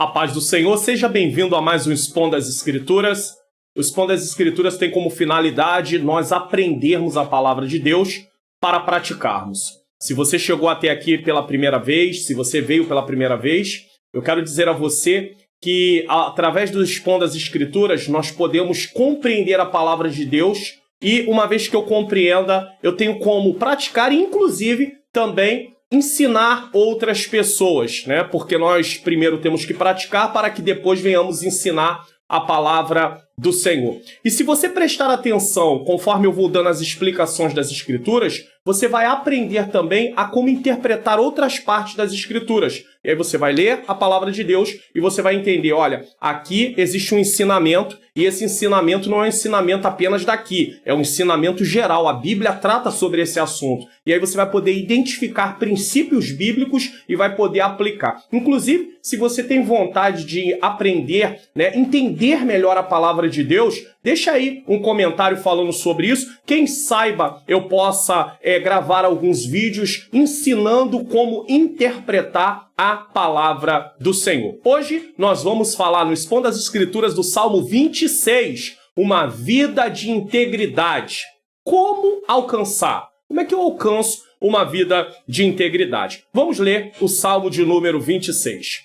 A paz do Senhor, seja bem-vindo a mais um Expondo as Escrituras. O Expondo as Escrituras tem como finalidade nós aprendermos a palavra de Deus para praticarmos. Se você chegou até aqui pela primeira vez, se você veio pela primeira vez, eu quero dizer a você que através do Expondo as Escrituras nós podemos compreender a palavra de Deus e uma vez que eu compreenda, eu tenho como praticar e inclusive também ensinar outras pessoas, né? Porque nós primeiro temos que praticar para que depois venhamos ensinar a palavra do Senhor. E se você prestar atenção, conforme eu vou dando as explicações das Escrituras, você vai aprender também a como interpretar outras partes das Escrituras. E aí você vai ler a palavra de Deus e você vai entender, olha, aqui existe um ensinamento e esse ensinamento não é um ensinamento apenas daqui, é um ensinamento geral. A Bíblia trata sobre esse assunto. E aí você vai poder identificar princípios bíblicos e vai poder aplicar. Inclusive, se você tem vontade de aprender, né, entender melhor a palavra de Deus, deixa aí um comentário falando sobre isso. Quem saiba eu possa gravar alguns vídeos ensinando como interpretar a palavra do Senhor. Hoje nós vamos falar no Expondo as Escrituras do Salmo 26, uma vida de integridade. Como alcançar? Como é que eu alcanço uma vida de integridade? Vamos ler o Salmo de número 26.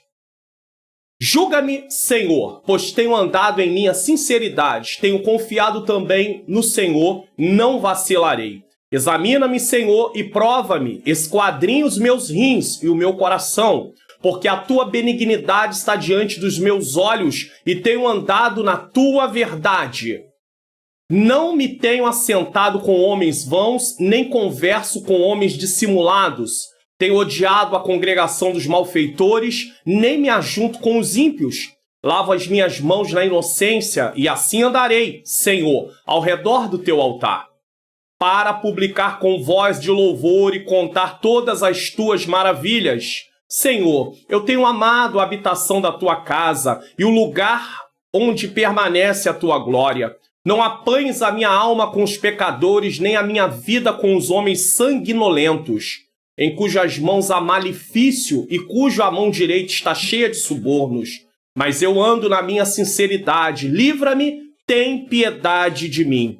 Julga-me, Senhor, pois tenho andado em minha sinceridade, tenho confiado também no Senhor, não vacilarei. Examina-me, Senhor, e prova-me, esquadrinha os meus rins e o meu coração, porque a tua benignidade está diante dos meus olhos e tenho andado na tua verdade. Não me tenho assentado com homens vãos, nem converso com homens dissimulados. Tenho odiado a congregação dos malfeitores, nem me ajunto com os ímpios. Lavo as minhas mãos na inocência, e assim andarei, Senhor, ao redor do teu altar, para publicar com voz de louvor e contar todas as tuas maravilhas. Senhor, eu tenho amado a habitação da tua casa e o lugar onde permanece a tua glória. Não apanhes a minha alma com os pecadores, nem a minha vida com os homens sanguinolentos, em cujas mãos há malefício e cuja mão direita está cheia de subornos. Mas eu ando na minha sinceridade, livra-me, tem piedade de mim.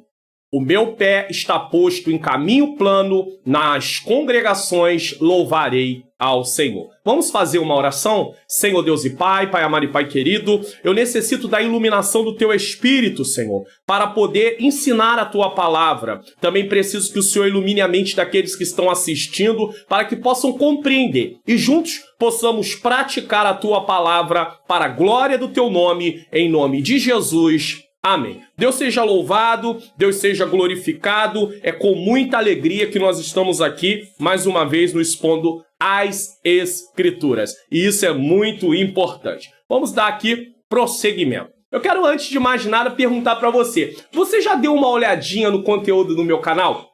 O meu pé está posto em caminho plano, nas congregações louvarei ao Senhor. Vamos fazer uma oração? Senhor Deus e Pai, Pai amado e Pai querido, eu necessito da iluminação do Teu Espírito, Senhor, para poder ensinar a Tua palavra. Também preciso que o Senhor ilumine a mente daqueles que estão assistindo, para que possam compreender e juntos possamos praticar a Tua palavra para a glória do Teu nome, em nome de Jesus. Amém. Deus seja louvado, Deus seja glorificado. É com muita alegria que nós estamos aqui, mais uma vez, no Expondo as Escrituras. E isso é muito importante. Vamos dar aqui prosseguimento. Eu quero, antes de mais nada, perguntar para você. Você já deu uma olhadinha no conteúdo do meu canal?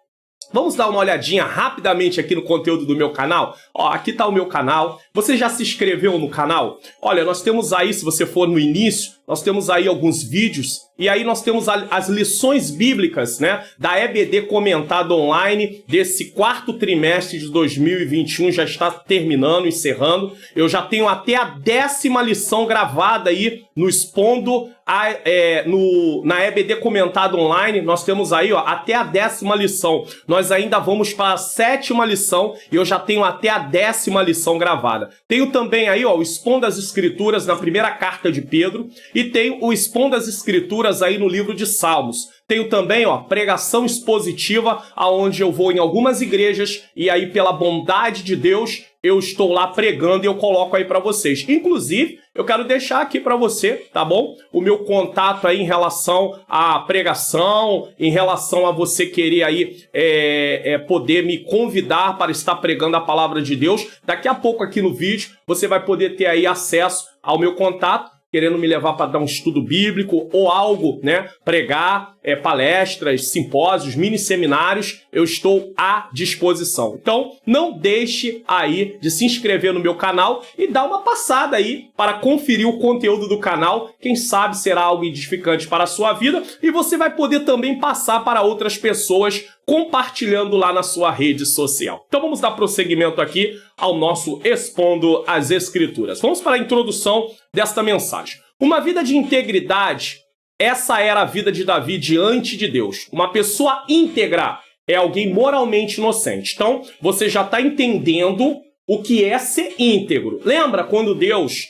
Vamos dar uma olhadinha rapidamente aqui no conteúdo do meu canal? Ó, aqui está o meu canal. Você já se inscreveu no canal? Olha, nós temos aí, se você for no início, nós temos aí alguns vídeos e aí nós temos as lições bíblicas, né, da EBD Comentada Online desse quarto trimestre de 2021, já está terminando, encerrando. Eu já tenho até a 10ª lição gravada aí no Expondo na EBD Comentada Online. Nós temos aí, ó, até a 10ª lição. Nós ainda vamos para a 7ª lição e eu já tenho até a 10ª lição gravada. Tenho também aí, ó, o Expondo as Escrituras na primeira carta de Pedro. E tenho o Expondo as Escrituras aí no livro de Salmos. Tenho também, ó, pregação expositiva, aonde eu vou em algumas igrejas e aí, pela bondade de Deus, eu estou lá pregando e eu coloco aí para vocês. Inclusive, eu quero deixar aqui para você, tá bom? O meu contato aí em relação à pregação, em relação a você querer aí poder me convidar para estar pregando a palavra de Deus. Daqui a pouco aqui no vídeo, você vai poder ter aí acesso ao meu contato, querendo me levar para dar um estudo bíblico ou algo, né, pregar, palestras, simpósios, mini seminários, eu estou à disposição. Então, não deixe aí de se inscrever no meu canal e dar uma passada aí para conferir o conteúdo do canal. Quem sabe será algo edificante para a sua vida e você vai poder também passar para outras pessoas compartilhando lá na sua rede social. Então vamos dar prosseguimento aqui ao nosso Expondo as Escrituras. Vamos para a introdução desta mensagem. Uma vida de integridade, essa era a vida de Davi diante de Deus. Uma pessoa íntegra é alguém moralmente inocente. Então você já está entendendo o que é ser íntegro. Lembra quando Deus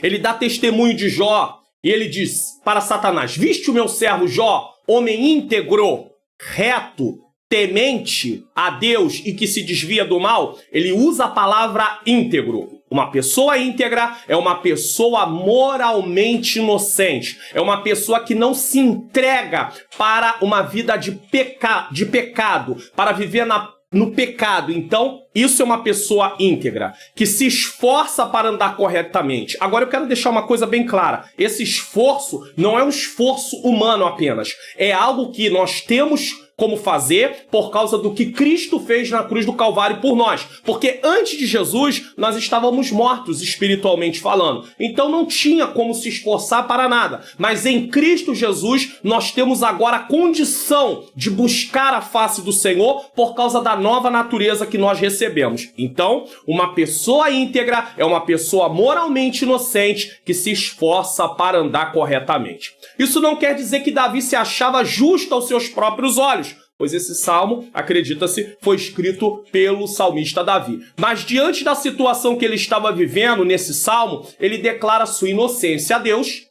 ele dá testemunho de Jó e ele diz para Satanás: viste o meu servo Jó, homem íntegro, reto, temente a Deus e que se desvia do mal? Ele usa a palavra íntegro. Uma pessoa íntegra é uma pessoa moralmente inocente. É uma pessoa que não se entrega para uma vida de pecado, para viver no pecado. Então, isso é uma pessoa íntegra, que se esforça para andar corretamente. Agora eu quero deixar uma coisa bem clara. Esse esforço não é um esforço humano apenas. É algo que nós temos como fazer por causa do que Cristo fez na cruz do Calvário por nós. Porque antes de Jesus, nós estávamos mortos espiritualmente falando. Então não tinha como se esforçar para nada. Mas em Cristo Jesus, nós temos agora a condição de buscar a face do Senhor por causa da nova natureza que nós recebemos. Então, uma pessoa íntegra é uma pessoa moralmente inocente que se esforça para andar corretamente. Isso não quer dizer que Davi se achava justo aos seus próprios olhos, pois esse salmo, acredita-se, foi escrito pelo salmista Davi. Mas diante da situação que ele estava vivendo nesse salmo, ele declara sua inocência a Deus.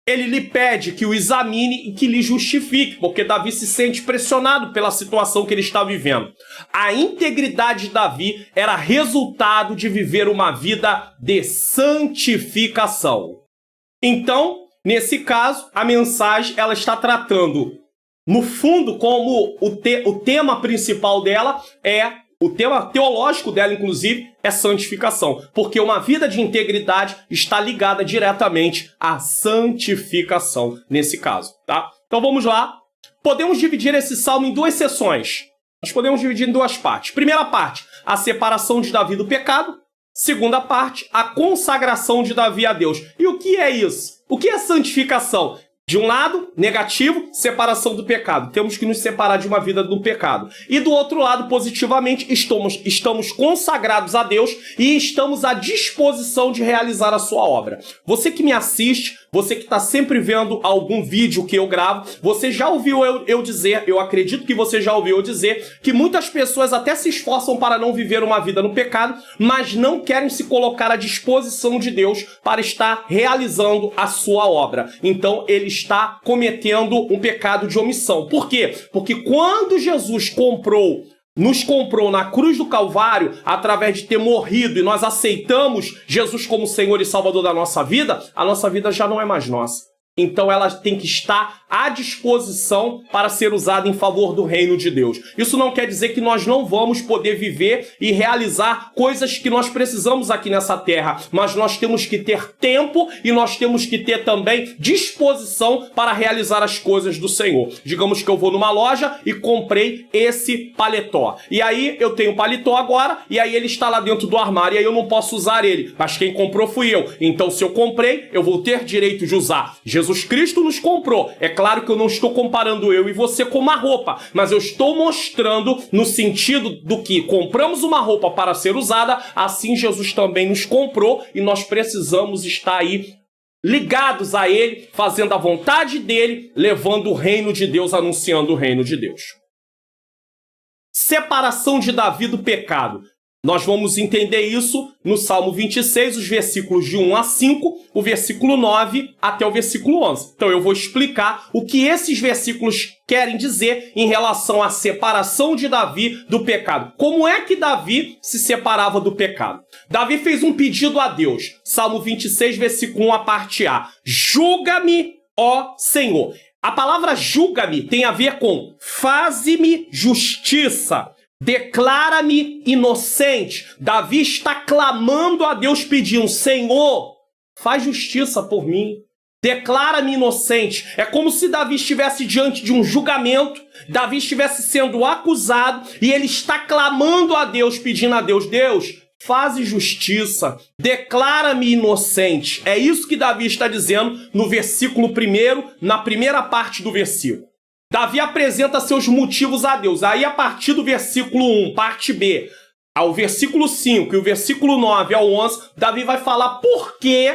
Ele lhe pede que o examine e que lhe justifique, porque Davi se sente pressionado pela situação que ele está vivendo. A integridade de Davi era resultado de viver uma vida de santificação. Então, nesse caso, a mensagem ela está tratando, no fundo, como o tema principal dela o tema teológico dela, inclusive, é santificação. Porque uma vida de integridade está ligada diretamente à santificação, nesse caso, tá? Então vamos lá. Podemos dividir esse salmo em duas seções. Nós podemos dividir em duas partes. Primeira parte, a separação de Davi do pecado. Segunda parte, a consagração de Davi a Deus. E o que é isso? O que é santificação? De um lado, negativo, separação do pecado. Temos que nos separar de uma vida do pecado. E do outro lado, positivamente, estamos consagrados a Deus e estamos à disposição de realizar a sua obra. Você que me assiste, você que está sempre vendo algum vídeo que eu gravo, você já ouviu eu dizer, eu acredito que você já ouviu eu dizer, que muitas pessoas até se esforçam para não viver uma vida no pecado, mas não querem se colocar à disposição de Deus para estar realizando a sua obra. Então, ele está cometendo um pecado de omissão. Por quê? Porque quando Jesus nos comprou na cruz do Calvário, através de ter morrido, e nós aceitamos Jesus como Senhor e Salvador da nossa vida, a nossa vida já não é mais nossa. Então ela tem que estar à disposição para ser usada em favor do reino de Deus. Isso não quer dizer que nós não vamos poder viver e realizar coisas que nós precisamos aqui nessa terra, mas nós temos que ter tempo e nós temos que ter também disposição para realizar as coisas do Senhor. Digamos que eu vou numa loja e comprei esse paletó. E aí eu tenho paletó agora e aí ele está lá dentro do armário e aí eu não posso usar ele. Mas quem comprou fui eu. Então se eu comprei, eu vou ter direito de usar. Jesus Cristo nos comprou. É claro que eu não estou comparando eu e você com uma roupa, mas eu estou mostrando no sentido do que compramos uma roupa para ser usada, assim Jesus também nos comprou e nós precisamos estar aí ligados a Ele, fazendo a vontade dEle, levando o reino de Deus, anunciando o reino de Deus. Separação de Davi do pecado. Nós vamos entender isso no Salmo 26, os versículos de 1 a 5, o versículo 9 até o versículo 11. Então eu vou explicar o que esses versículos querem dizer em relação à separação de Davi do pecado. Como é que Davi se separava do pecado? Davi fez um pedido a Deus. Salmo 26, versículo 1, a parte A. Julga-me, ó Senhor. A palavra julga-me tem a ver com faze-me justiça. Declara-me inocente. Davi está clamando a Deus pedindo: Senhor, faz justiça por mim. Declara-me inocente. É como se Davi estivesse diante de um julgamento, Davi estivesse sendo acusado e ele está clamando a Deus, pedindo a Deus, Deus, faze justiça, declara-me inocente. É isso que Davi está dizendo no versículo 1, na primeira parte do versículo. Davi apresenta seus motivos a Deus. Aí, a partir do versículo 1, parte B, ao versículo 5 e o versículo 9 ao 11, Davi vai falar por que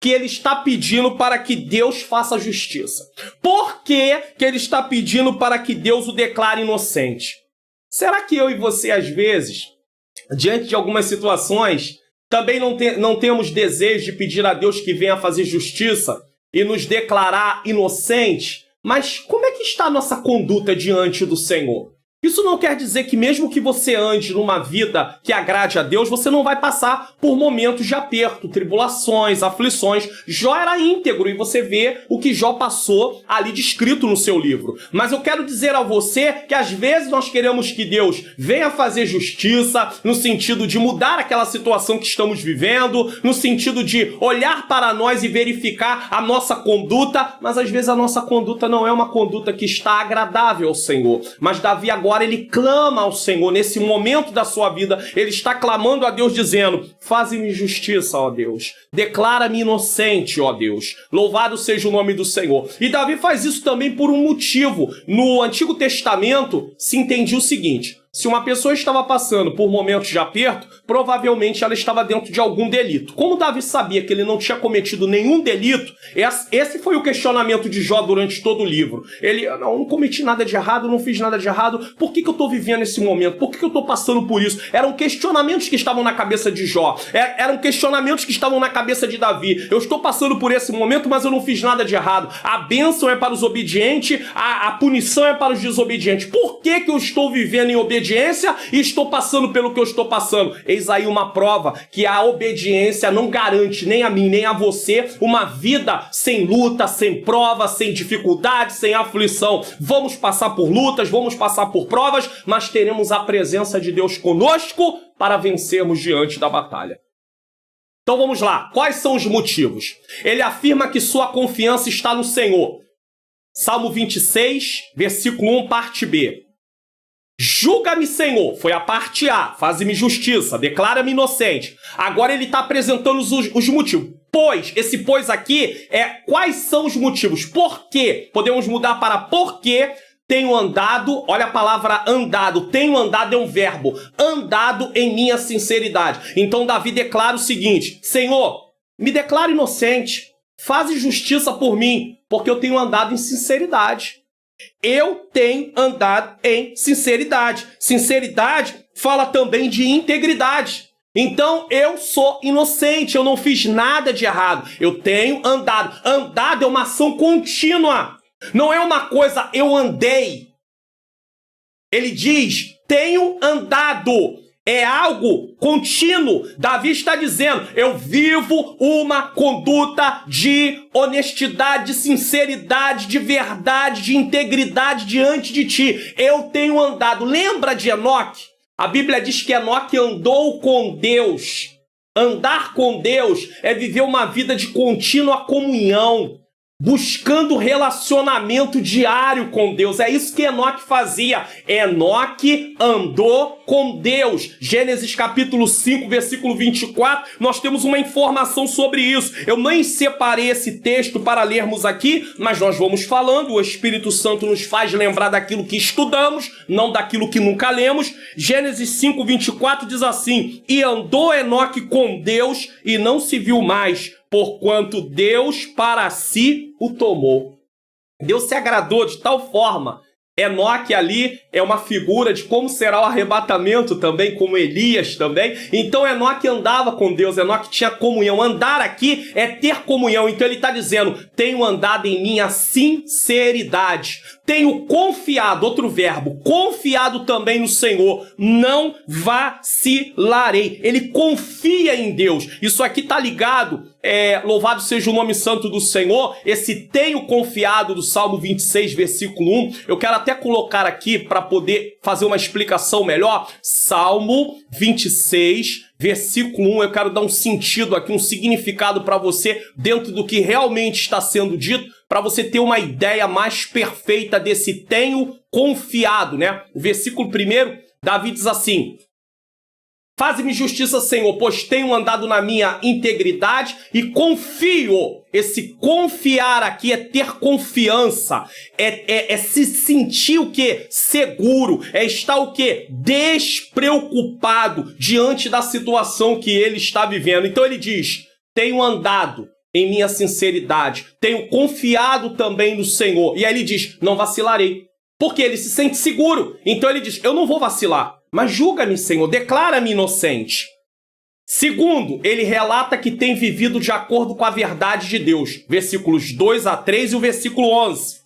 ele está pedindo para que Deus faça justiça. Por que ele está pedindo para que Deus o declare inocente? Será que eu e você, às vezes, diante de algumas situações, também não temos desejo de pedir a Deus que venha fazer justiça e nos declarar inocentes? Mas como é que está a nossa conduta diante do Senhor? Isso não quer dizer que mesmo que você ande numa vida que agrade a Deus, você não vai passar por momentos de aperto, tribulações, aflições. Jó era íntegro e você vê o que Jó passou ali descrito no seu livro. Mas eu quero dizer a você que às vezes nós queremos que Deus venha fazer justiça no sentido de mudar aquela situação que estamos vivendo, no sentido de olhar para nós e verificar a nossa conduta, mas às vezes a nossa conduta não é uma conduta que está agradável ao Senhor. Mas Davi agora ele clama ao Senhor, nesse momento da sua vida, ele está clamando a Deus dizendo, faze-me justiça, ó Deus, declara-me inocente, ó Deus, louvado seja o nome do Senhor. E Davi faz isso também por um motivo. No Antigo Testamento se entendia o seguinte, se uma pessoa estava passando por momentos de aperto, provavelmente ela estava dentro de algum delito. Como Davi sabia que ele não tinha cometido nenhum delito, esse foi o questionamento de Jó durante todo o livro. Ele, não cometi nada de errado, não fiz nada de errado, por que eu estou vivendo esse momento? Por que eu estou passando por isso? Eram questionamentos que estavam na cabeça de Jó, eram questionamentos que estavam na cabeça de Davi. Eu estou passando por esse momento, mas eu não fiz nada de errado. A bênção é para os obedientes, a punição é para os desobedientes. Por que eu estou vivendo em obediência e estou passando pelo que eu estou passando? Eis aí uma prova que a obediência não garante nem a mim, nem a você uma vida sem luta, sem prova, sem dificuldade, sem aflição. Vamos passar por lutas, vamos passar por provas, mas teremos a presença de Deus conosco para vencermos diante da batalha. Então vamos lá. Quais são os motivos? Ele afirma que sua confiança está no Senhor. Salmo 26, versículo 1, parte B. Julga-me, Senhor, foi a parte A, faze-me justiça, declara-me inocente. Agora ele está apresentando os motivos. Pois, esse pois aqui é quais são os motivos. Por quê? Podemos mudar para porque tenho andado, olha a palavra andado, tenho andado é um verbo, andado em minha sinceridade. Então Davi declara o seguinte, Senhor, me declara inocente, faze justiça por mim, porque eu tenho andado em sinceridade. Eu tenho andado em sinceridade. Sinceridade fala também de integridade. Então eu sou inocente, eu não fiz nada de errado. Eu tenho andado. Andado é uma ação contínua. Não é uma coisa, eu andei. Ele diz, tenho andado. É algo contínuo. Davi está dizendo, eu vivo uma conduta de honestidade, de sinceridade, de verdade, de integridade diante de ti. Eu tenho andado. Lembra de Enoque? A Bíblia diz que Enoque andou com Deus. Andar com Deus é viver uma vida de contínua comunhão, buscando relacionamento diário com Deus. É isso que Enoque fazia. Enoque andou com Deus. Gênesis capítulo 5, versículo 24, nós temos uma informação sobre isso. Eu nem separei esse texto para lermos aqui, mas nós vamos falando. O Espírito Santo nos faz lembrar daquilo que estudamos, não daquilo que nunca lemos. Gênesis 5, 24 diz assim, e andou Enoque com Deus e não se viu mais, porquanto Deus para si o tomou. Deus se agradou de tal forma. Enoque ali é uma figura de como será o arrebatamento também, como Elias também. Então Enoque andava com Deus, Enoque tinha comunhão. Andar aqui é ter comunhão. Então ele está dizendo, tenho andado em minha sinceridade. Tenho confiado, outro verbo, confiado também no Senhor. Não vacilarei. Ele confia em Deus. Isso aqui está ligado, louvado seja o nome santo do Senhor. Esse tenho confiado do Salmo 26, versículo 1. Eu quero até colocar aqui para poder fazer uma explicação melhor. Salmo 26, versículo 1, eu quero dar um sentido aqui, um significado para você dentro do que realmente está sendo dito, para você ter uma ideia mais perfeita desse tenho confiado, né? O versículo 1, Davi diz assim: faze-me justiça, Senhor, pois tenho andado na minha integridade e confio. Esse confiar aqui é ter confiança, é se sentir o quê? Seguro, é estar o quê? Despreocupado diante da situação que ele está vivendo. Então ele diz: tenho andado em minha sinceridade, tenho confiado também no Senhor. E aí ele diz: não vacilarei, porque ele se sente seguro. Então ele diz: eu não vou vacilar, mas julga-me, Senhor, declara-me inocente. Segundo, ele relata que tem vivido de acordo com a verdade de Deus. Versículos 2 a 3 e o versículo 11.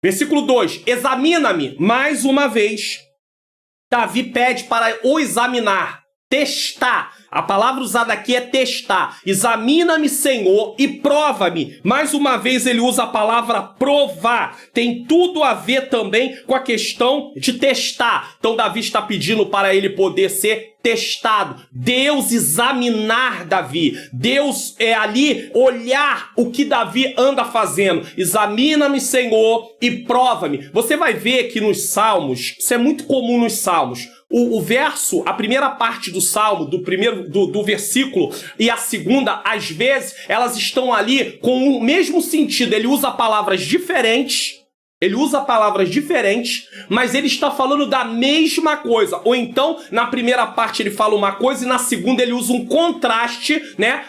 Versículo 2, examina-me mais uma vez. Davi pede para o examinar, testar. A palavra usada aqui é testar. Examina-me, Senhor, e prova-me. Mais uma vez ele usa a palavra provar. Tem tudo a ver também com a questão de testar. Então Davi está pedindo para ele poder ser testado. Deus examinar Davi. Deus ali olhar o que Davi anda fazendo. Examina-me, Senhor, e prova-me. Você vai ver que nos Salmos, isso é muito comum nos Salmos, o verso, a primeira parte do salmo, do versículo e a segunda, às vezes, elas estão ali com o mesmo sentido. Ele usa palavras diferentes, mas ele está falando da mesma coisa. Ou então, na primeira parte ele fala uma coisa e na segunda ele usa um contraste, né?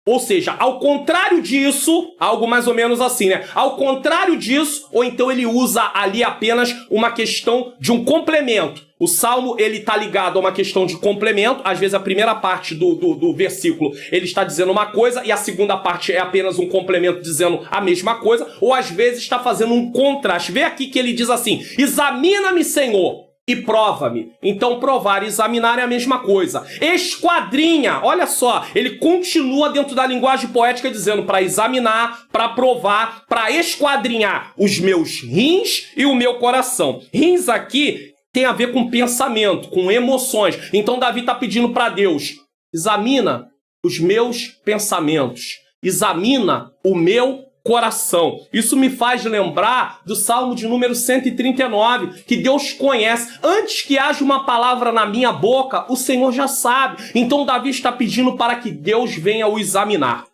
Ou seja, ao contrário disso, algo mais ou menos assim, né? Ao contrário disso, ou então ele usa ali apenas uma questão de um complemento. O salmo, ele está ligado a uma questão de complemento. Às vezes a primeira parte do versículo, ele está dizendo uma coisa e a segunda parte é apenas um complemento dizendo a mesma coisa. Ou às vezes está fazendo um contraste. Vê aqui que ele diz assim: examina-me, Senhor, e prova-me. Então provar e examinar é a mesma coisa. Esquadrinha, olha só, ele continua dentro da linguagem poética dizendo para examinar, para provar, para esquadrinhar os meus rins e o meu coração. Rins aqui tem a ver com pensamento, com emoções. Então Davi está pedindo para Deus: examina os meus pensamentos, examina o meu coração. Isso me faz lembrar do Salmo de número 139, que Deus conhece. Antes que haja uma palavra na minha boca, o Senhor já sabe. Então Davi está pedindo para que Deus venha o examinar.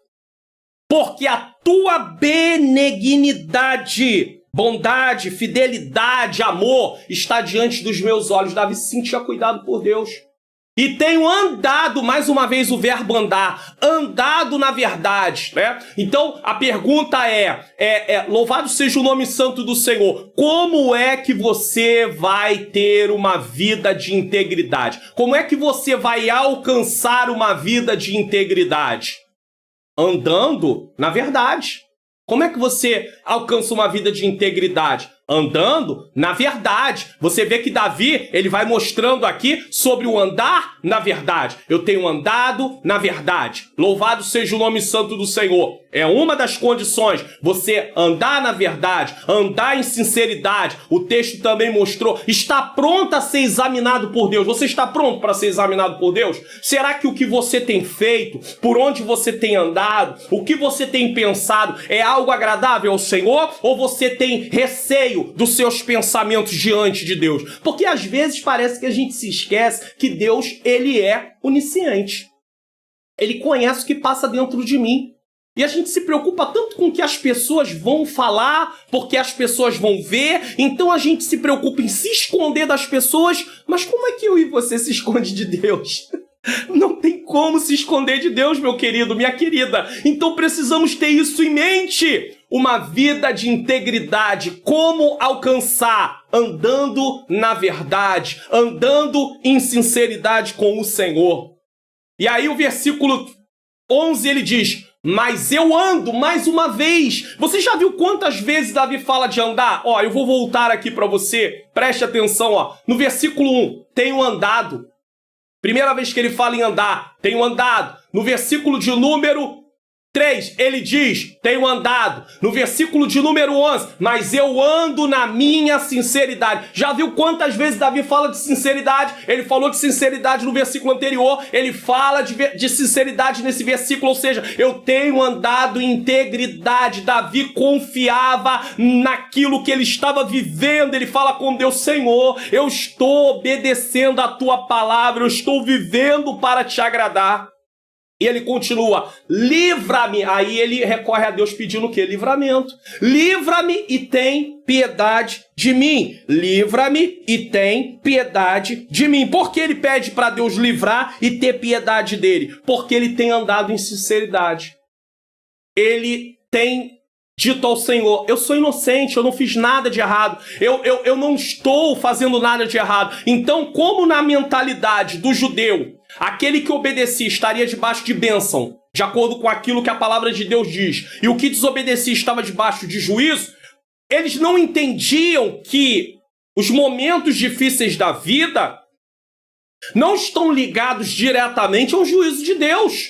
Porque a tua benignidade, bondade, fidelidade, amor está diante dos meus olhos. Davi se sentia cuidado por Deus. E tenho andado, mais uma vez o verbo andar, andado na verdade, né? Então a pergunta é louvado seja o nome santo do Senhor. Como é que você vai ter uma vida de integridade? Como é que você vai alcançar uma vida de integridade? Andando na verdade. Como é que você alcança uma vida de integridade? Andando na verdade. Você vê que Davi, ele vai mostrando aqui sobre o andar na verdade. Eu tenho andado na verdade. Louvado seja o nome santo do Senhor. É uma das condições, você andar na verdade, andar em sinceridade. O texto também mostrou, está pronto a ser examinado por Deus. Você está pronto para ser examinado por Deus? Será que o que você tem feito, por onde você tem andado, o que você tem pensado é algo agradável ao Senhor? Ou você tem receio dos seus pensamentos diante de Deus? Porque às vezes parece que a gente se esquece que Deus, ele é onisciente. Ele conhece o que passa dentro de mim. E a gente se preocupa tanto com o que as pessoas vão falar, porque as pessoas vão ver. Então a gente se preocupa em se esconder das pessoas. Mas como é que eu e você se esconde de Deus? Não tem como se esconder de Deus, meu querido, minha querida. Então precisamos ter isso em mente. Uma vida de integridade. Como alcançar? Andando na verdade. Andando em sinceridade com o Senhor. E aí o versículo 11 ele diz: mas eu ando mais uma vez. Você já viu quantas vezes Davi fala de andar? Ó, eu vou voltar aqui para você. Preste atenção, ó. No versículo 1, tenho andado. Primeira vez que ele fala em andar, tenho andado. No versículo de número 3, ele diz, tenho andado. No versículo de número 11, mas eu ando na minha sinceridade. Já viu quantas vezes Davi fala de sinceridade? Ele falou de sinceridade no versículo anterior, ele fala de sinceridade nesse versículo, ou seja, eu tenho andado em integridade. Davi confiava naquilo que ele estava vivendo. Ele fala com Deus, Senhor, eu estou obedecendo a tua palavra, eu estou vivendo para te agradar. E ele continua, livra-me. Aí ele recorre a Deus pedindo o quê? Livramento. Livra-me e tem piedade de mim. Livra-me e tem piedade de mim. Por que ele pede para Deus livrar e ter piedade dele? Porque ele tem andado em sinceridade. Ele tem dito ao Senhor, eu sou inocente, eu não fiz nada de errado, eu não estou fazendo nada de errado. Então, como na mentalidade do judeu, aquele que obedecia estaria debaixo de bênção, de acordo com aquilo que a palavra de Deus diz, e o que desobedecia estava debaixo de juízo, eles não entendiam que os momentos difíceis da vida não estão ligados diretamente ao juízo de Deus.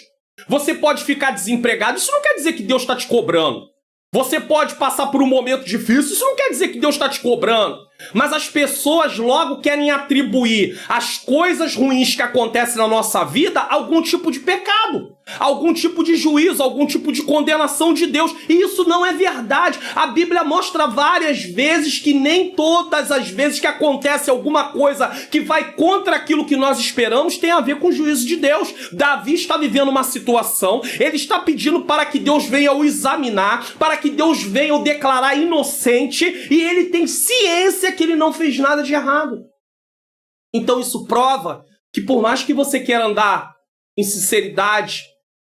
Você pode ficar desempregado, isso não quer dizer que Deus está te cobrando. Você pode passar por um momento difícil, isso não quer dizer que Deus está te cobrando. Mas as pessoas logo querem atribuir as coisas ruins que acontecem na nossa vida a algum tipo de pecado, algum tipo de juízo, algum tipo de condenação de Deus. E isso não é verdade. A Bíblia mostra várias vezes que nem todas as vezes que acontece alguma coisa que vai contra aquilo que nós esperamos tem a ver com o juízo de Deus. Davi está vivendo uma situação, ele está pedindo para que Deus venha o examinar, para que Deus venha o declarar inocente, e ele tem ciência que ele não fez nada de errado. Então isso prova que por mais que você queira andar em sinceridade,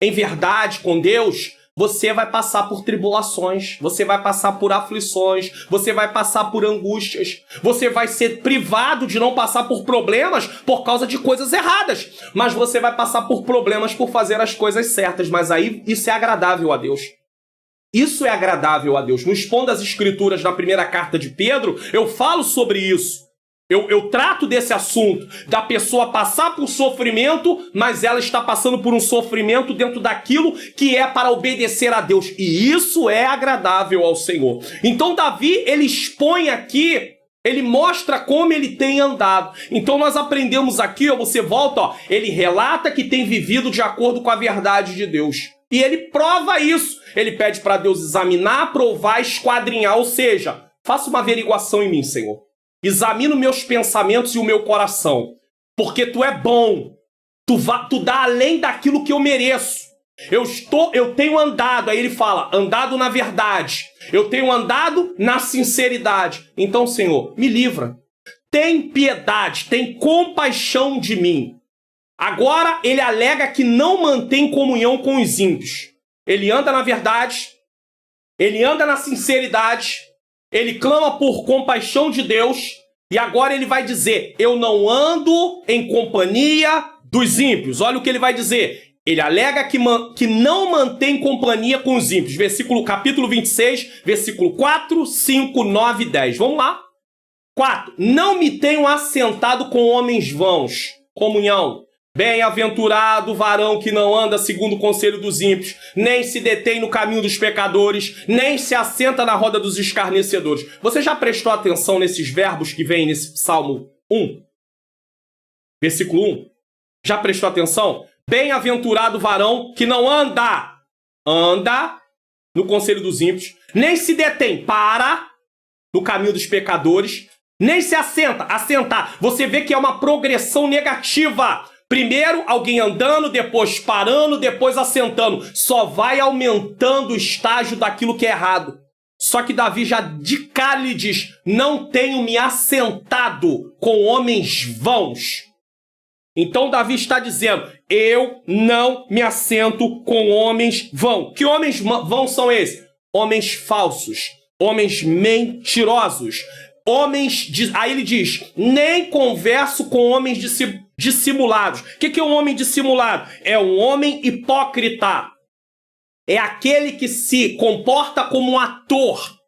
em verdade com Deus, você vai passar por tribulações, você vai passar por aflições, você vai passar por angústias, você vai ser privado de não passar por problemas por causa de coisas erradas, mas você vai passar por problemas por fazer as coisas certas, mas aí isso é agradável a Deus. Isso é agradável a Deus. No Expondo as Escrituras, na primeira carta de Pedro, eu falo sobre isso. Eu trato desse assunto, da pessoa passar por sofrimento, mas ela está passando por um sofrimento dentro daquilo que é para obedecer a Deus. E isso é agradável ao Senhor. Então Davi, ele expõe aqui, ele mostra como ele tem andado. Então nós aprendemos aqui, ó, você volta, ó, ele relata que tem vivido de acordo com a verdade de Deus. E ele prova isso. Ele pede para Deus examinar, provar, esquadrinhar. Ou seja, faça uma averiguação em mim, Senhor. Examina os meus pensamentos e o meu coração. Porque tu é bom. Tu dá além daquilo que eu mereço. Eu tenho andado. Aí ele fala, andado na verdade. Eu tenho andado na sinceridade. Então, Senhor, me livra. Tem piedade, tem compaixão de mim. Agora ele alega que não mantém comunhão com os ímpios. Ele anda na verdade, ele anda na sinceridade, ele clama por compaixão de Deus, e agora ele vai dizer, eu não ando em companhia dos ímpios. Olha o que ele vai dizer. Ele alega que não mantém companhia com os ímpios. Capítulo 26, versículo 4, 5, 9 e 10. Vamos lá. 4. Não me tenho assentado com homens vãos. Comunhão. Bem-aventurado o varão que não anda segundo o conselho dos ímpios, nem se detém no caminho dos pecadores, nem se assenta na roda dos escarnecedores. Você já prestou atenção nesses verbos que vêm nesse Salmo 1? Versículo 1. Já prestou atenção? Bem-aventurado o varão que não anda no conselho dos ímpios, nem se detém, no caminho dos pecadores, nem se assentar. Você vê que é uma progressão negativa. Primeiro alguém andando, depois parando, depois assentando. Só vai aumentando o estágio daquilo que é errado. Só que Davi já de cara lhe diz, não tenho me assentado com homens vãos. Então Davi está dizendo, eu não me assento com homens vãos. Que homens vãos são esses? Homens falsos, homens mentirosos. Aí ele diz, nem converso com homens dissimulados. O que é um homem dissimulado? É um homem hipócrita. É aquele que se comporta como um ator.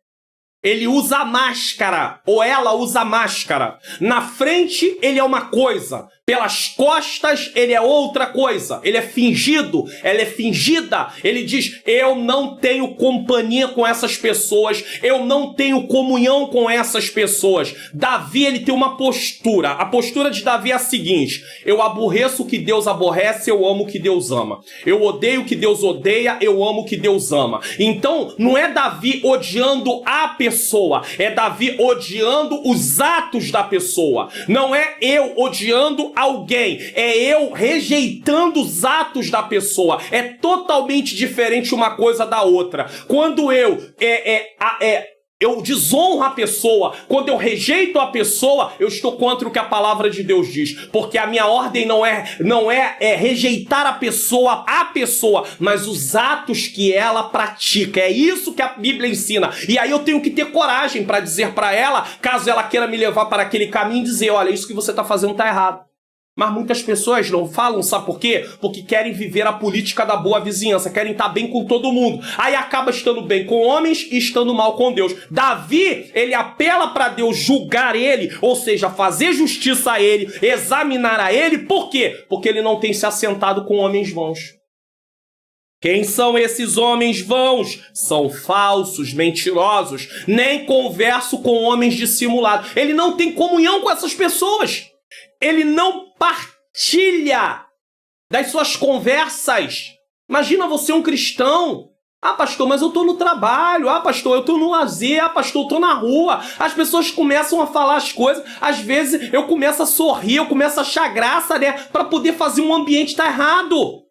Ele usa máscara, ou ela usa máscara. Na frente, ele é uma coisa. Pelas costas, ele é outra coisa. Ele é fingido, ela é fingida. Ele diz, eu não tenho companhia com essas pessoas. Eu não tenho comunhão com essas pessoas. Davi, ele tem uma postura. A postura de Davi é a seguinte. Eu aborreço o que Deus aborrece, eu amo o que Deus ama. Eu odeio o que Deus odeia, eu amo o que Deus ama. Então, não é Davi odiando a pessoa. É Davi odiando os atos da pessoa. Não é eu odiando alguém, é eu rejeitando os atos da pessoa. É totalmente diferente uma coisa da outra. Quando eu desonro a pessoa, quando eu rejeito a pessoa, eu estou contra o que a palavra de Deus diz, porque a minha ordem não é rejeitar a pessoa, mas os atos que ela pratica. É isso que a Bíblia ensina. E aí eu tenho que ter coragem para dizer para ela, caso ela queira me levar para aquele caminho, dizer, olha, isso que você está fazendo está errado. Mas muitas pessoas não falam, sabe por quê? Porque querem viver a política da boa vizinhança, querem estar bem com todo mundo. Aí acaba estando bem com homens e estando mal com Deus. Davi, ele apela para Deus julgar ele, ou seja, fazer justiça a ele, examinar a ele. Por quê? Porque ele não tem se assentado com homens vãos. Quem são esses homens vãos? São falsos, mentirosos. Nem converso com homens dissimulados. Ele não tem comunhão com essas pessoas. Ele não partilha das suas conversas. Imagina você um cristão. Ah, pastor, mas eu estou no trabalho. Ah, pastor, eu estou no lazer. Ah, pastor, eu estou na rua. As pessoas começam a falar as coisas. Às vezes eu começo a sorrir, eu começo a achar graça, né? Para poder fazer um ambiente estar errado.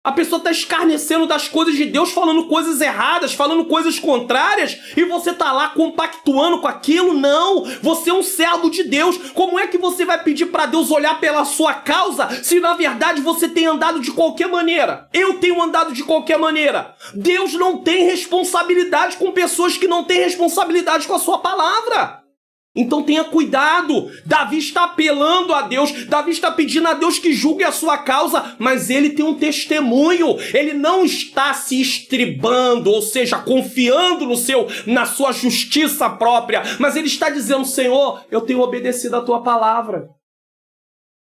A pessoa está escarnecendo das coisas de Deus, falando coisas erradas, falando coisas contrárias, e você está lá compactuando com aquilo? Não! Você é um servo de Deus. Como é que você vai pedir para Deus olhar pela sua causa, se na verdade você tem andado de qualquer maneira? Eu tenho andado de qualquer maneira. Deus não tem responsabilidade com pessoas que não têm responsabilidade com a sua palavra. Então tenha cuidado. Davi está apelando a Deus, Davi está pedindo a Deus que julgue a sua causa, mas ele tem um testemunho. Ele não está se estribando, ou seja, confiando na sua justiça própria, mas ele está dizendo, Senhor, eu tenho obedecido a tua palavra.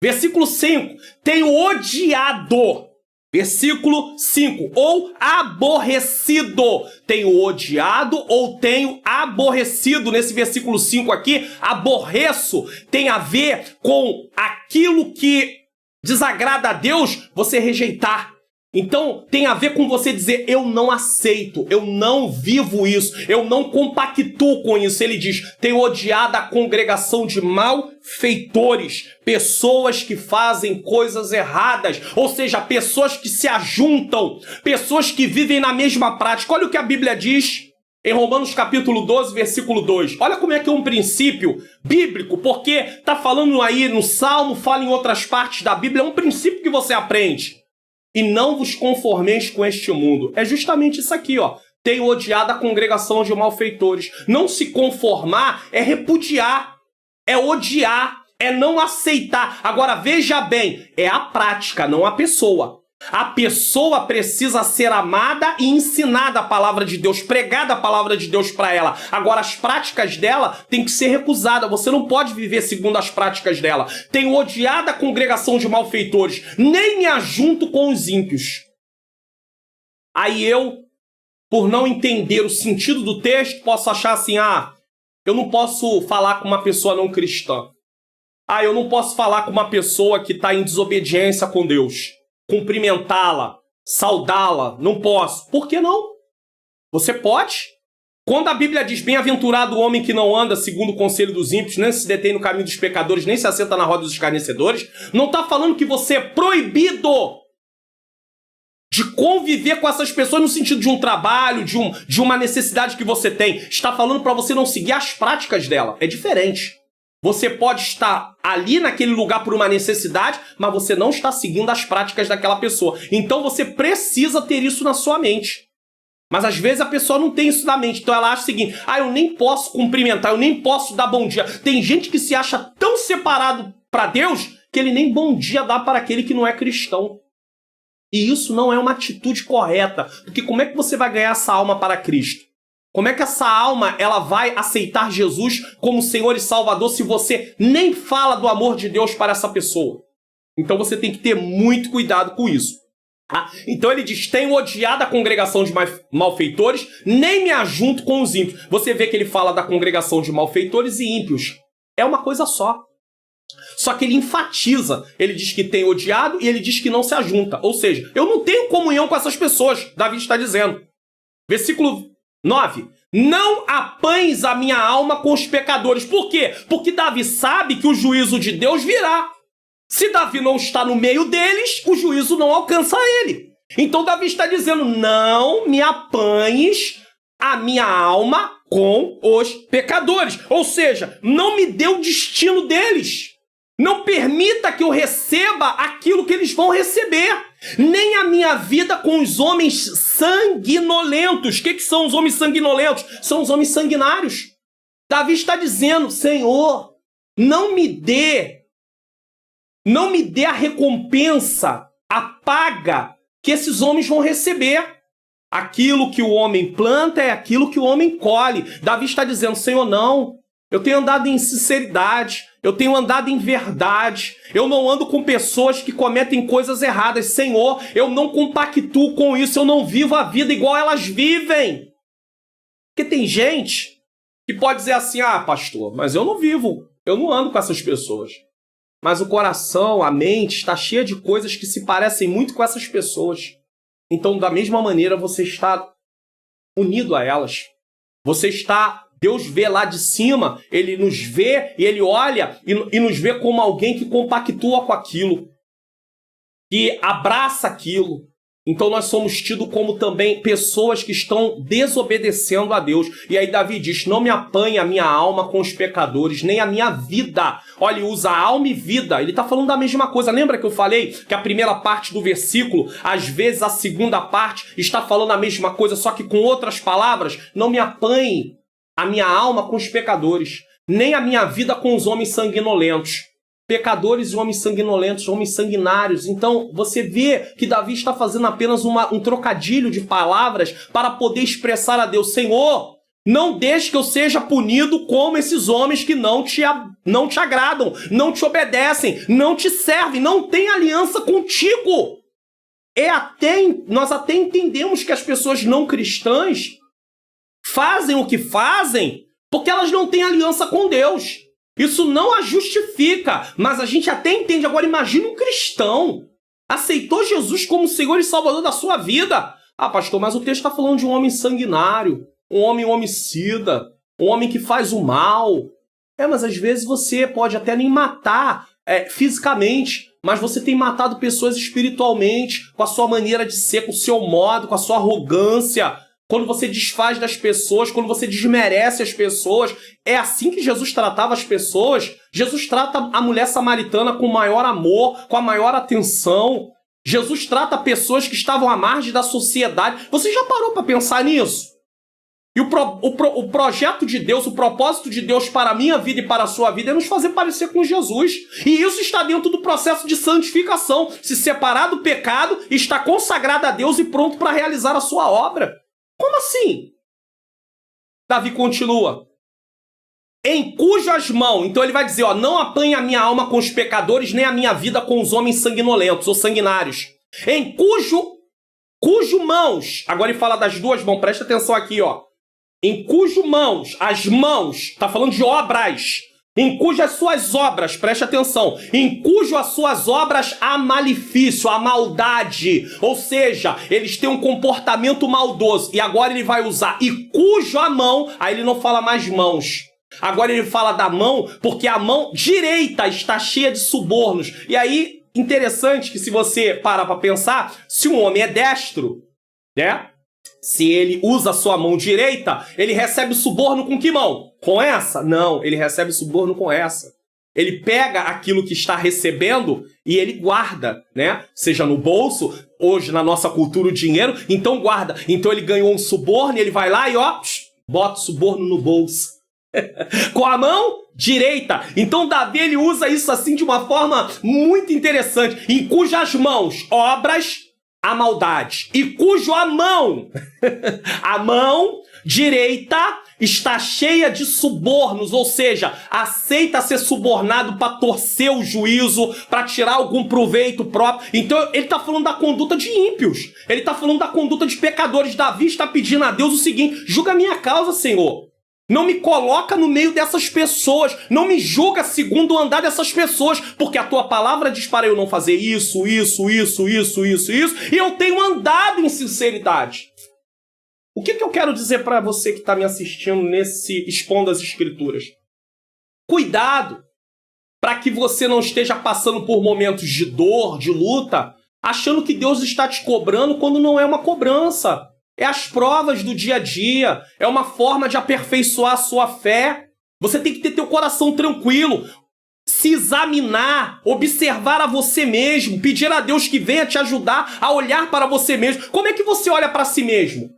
Versículo 5, tenho odiado. Versículo 5, ou aborrecido. Tenho odiado ou tenho aborrecido. Nesse versículo 5 aqui, aborreço tem a ver com aquilo que desagrada a Deus, você rejeitar. Então, tem a ver com você dizer, eu não aceito, eu não vivo isso, eu não compactuo com isso. Ele diz, tenho odiado a congregação de malfeitores, pessoas que fazem coisas erradas, ou seja, pessoas que se ajuntam, pessoas que vivem na mesma prática. Olha o que a Bíblia diz em Romanos capítulo 12, versículo 2. Olha como é que é um princípio bíblico, porque está falando aí no Salmo, fala em outras partes da Bíblia, é um princípio que você aprende. E não vos conformeis com este mundo. É justamente isso aqui, ó. Tenho odiado a congregação de malfeitores. Não se conformar é repudiar, é odiar, é não aceitar. Agora, veja bem, é a prática, não a pessoa. A pessoa precisa ser amada e ensinada a palavra de Deus, pregada a palavra de Deus para ela. Agora, as práticas dela têm que ser recusadas. Você não pode viver segundo as práticas dela. Tenho odiado a congregação de malfeitores, nem me ajunto com os ímpios. Aí eu, por não entender o sentido do texto, posso achar assim, eu não posso falar com uma pessoa não cristã. Eu não posso falar com uma pessoa que está em desobediência com Deus. Cumprimentá-la, saudá-la, não posso. Por que não? Você pode. Quando a Bíblia diz, bem-aventurado o homem que não anda segundo o conselho dos ímpios, nem se detém no caminho dos pecadores, nem se assenta na roda dos escarnecedores, não está falando que você é proibido de conviver com essas pessoas no sentido de um trabalho, de uma necessidade que você tem. Está falando para você não seguir as práticas dela. É diferente. Você pode estar ali naquele lugar por uma necessidade, mas você não está seguindo as práticas daquela pessoa. Então você precisa ter isso na sua mente. Mas às vezes a pessoa não tem isso na mente. Então ela acha o seguinte, eu nem posso cumprimentar, eu nem posso dar bom dia. Tem gente que se acha tão separado para Deus que ele nem bom dia dá para aquele que não é cristão. E isso não é uma atitude correta. Porque como é que você vai ganhar essa alma para Cristo? Como é que essa alma ela vai aceitar Jesus como Senhor e Salvador se você nem fala do amor de Deus para essa pessoa? Então você tem que ter muito cuidado com isso. Tá? Então ele diz, tenho odiado a congregação de malfeitores, nem me ajunto com os ímpios. Você vê que ele fala da congregação de malfeitores e ímpios. É uma coisa só. Só que ele enfatiza. Ele diz que tem odiado e ele diz que não se ajunta. Ou seja, eu não tenho comunhão com essas pessoas. Davi está dizendo. Versículo 9. Não apanhes a minha alma com os pecadores. Por quê? Porque Davi sabe que o juízo de Deus virá. Se Davi não está no meio deles, o juízo não alcança ele. Então Davi está dizendo, não me apanhes a minha alma com os pecadores. Ou seja, não me dê o destino deles. Não permita que eu receba aquilo que eles vão receber. Nem a minha vida com os homens sanguinolentos. O que são os homens sanguinolentos? São os homens sanguinários. Davi está dizendo, Senhor, não me dê a recompensa, a paga que esses homens vão receber. Aquilo que o homem planta é aquilo que o homem colhe. Davi está dizendo, Senhor, não. Eu tenho andado em sinceridade. Eu tenho andado em verdade. Eu não ando com pessoas que cometem coisas erradas. Senhor, eu não compactuo com isso. Eu não vivo a vida igual elas vivem. Porque tem gente que pode dizer assim, pastor, mas eu não vivo. Eu não ando com essas pessoas. Mas o coração, a mente, está cheia de coisas que se parecem muito com essas pessoas. Então, da mesma maneira, você está unido a elas. Deus vê lá de cima, Ele nos vê e Ele olha e nos vê como alguém que compactua com aquilo, que abraça aquilo. Então nós somos tidos como também pessoas que estão desobedecendo a Deus. E aí Davi diz, não me apanhe a minha alma com os pecadores, nem a minha vida. Olha, ele usa alma e vida. Ele está falando da mesma coisa. Lembra que eu falei que a primeira parte do versículo, às vezes a segunda parte está falando a mesma coisa, só que com outras palavras? Não me apanhe a minha alma com os pecadores, nem a minha vida com os homens sanguinolentos. Pecadores e homens sanguinolentos, homens sanguinários. Então, você vê que Davi está fazendo apenas um trocadilho de palavras para poder expressar a Deus, Senhor, não deixe que eu seja punido como esses homens que não te agradam, não te obedecem, não te servem, não têm aliança contigo. Nós até entendemos que as pessoas não cristãs fazem o que fazem porque elas não têm aliança com Deus. Isso não a justifica, mas a gente até entende. Agora imagina um cristão, aceitou Jesus como Senhor e Salvador da sua vida. Pastor, mas o texto está falando de um homem sanguinário, um homem homicida, um homem que faz o mal. Mas às vezes você pode até nem matar fisicamente, mas você tem matado pessoas espiritualmente, com a sua maneira de ser, com o seu modo, com a sua arrogância. Quando você desfaz das pessoas, quando você desmerece as pessoas, é assim que Jesus tratava as pessoas. Jesus trata a mulher samaritana com maior amor, com a maior atenção. Jesus trata pessoas que estavam à margem da sociedade. Você já parou para pensar nisso? E o projeto de Deus, o propósito de Deus para a minha vida e para a sua vida é nos fazer parecer com Jesus. E isso está dentro do processo de santificação. Se separar do pecado, está consagrado a Deus e pronto para realizar a sua obra. Como assim? Davi continua. Em cujas mãos, então ele vai dizer, não apanhe a minha alma com os pecadores, nem a minha vida com os homens sanguinolentos ou sanguinários. Em cujo mãos, agora ele fala das duas mãos, presta atenção aqui, Em cujo mãos, as mãos, está falando de obras. Em cujas suas obras, preste atenção, em cujo as suas obras há malefício, há maldade, ou seja, eles têm um comportamento maldoso, e agora ele vai usar, e cujo a mão, aí ele não fala mais mãos, agora ele fala da mão, porque a mão direita está cheia de subornos, e aí, interessante que se você parar para pensar, se um homem é destro, né? Se ele usa a sua mão direita, ele recebe suborno com que mão? Com essa? Não, ele recebe suborno com essa. Ele pega aquilo que está recebendo e ele guarda, né? Seja no bolso, hoje na nossa cultura o dinheiro, então guarda. Então ele ganhou um suborno e ele vai lá e bota o suborno no bolso. Com a mão direita. Então Davi ele usa isso assim de uma forma muito interessante. Em cujas mãos, obras, a maldade, e cujo a mão direita está cheia de subornos, ou seja, aceita ser subornado para torcer o juízo, para tirar algum proveito próprio. Então ele está falando da conduta de ímpios, ele está falando da conduta de pecadores. Davi está pedindo a Deus o seguinte: julga a minha causa, Senhor. Não me coloca no meio dessas pessoas, não me julga segundo o andar dessas pessoas, porque a tua palavra diz para eu não fazer isso, e eu tenho andado em sinceridade. O que eu quero dizer para você que está me assistindo nesse Expondo as Escrituras? Cuidado para que você não esteja passando por momentos de dor, de luta, achando que Deus está te cobrando quando não é uma cobrança. É as provas do dia a dia, é uma forma de aperfeiçoar a sua fé. Você tem que ter teu coração tranquilo, se examinar, observar a você mesmo, pedir a Deus que venha te ajudar a olhar para você mesmo. Como é que você olha para si mesmo?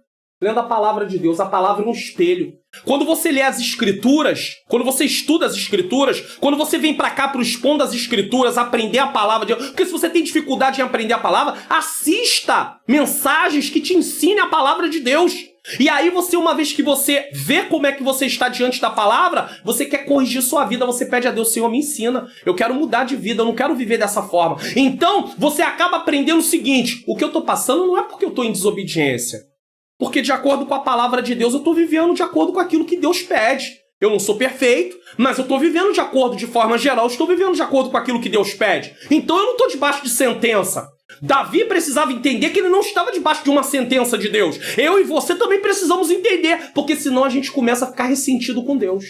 Lendo a palavra de Deus, a palavra é um espelho. Quando você lê as Escrituras, quando você estuda as Escrituras, quando você vem para cá para o Expondo as Escrituras, aprender a palavra de Deus, porque se você tem dificuldade em aprender a palavra, assista mensagens que te ensinem a palavra de Deus. E aí você, uma vez que você vê como é que você está diante da palavra, você quer corrigir sua vida, você pede a Deus: Senhor, me ensina, eu quero mudar de vida, eu não quero viver dessa forma. Então, você acaba aprendendo o seguinte: o que eu estou passando não é porque eu estou em desobediência. Porque de acordo com a palavra de Deus, eu estou vivendo de acordo com aquilo que Deus pede. Eu não sou perfeito, mas eu estou vivendo de acordo, de forma geral, estou vivendo de acordo com aquilo que Deus pede. Então eu não estou debaixo de sentença. Davi precisava entender que ele não estava debaixo de uma sentença de Deus. Eu e você também precisamos entender, porque senão a gente começa a ficar ressentido com Deus.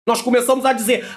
Nós começamos a dizer: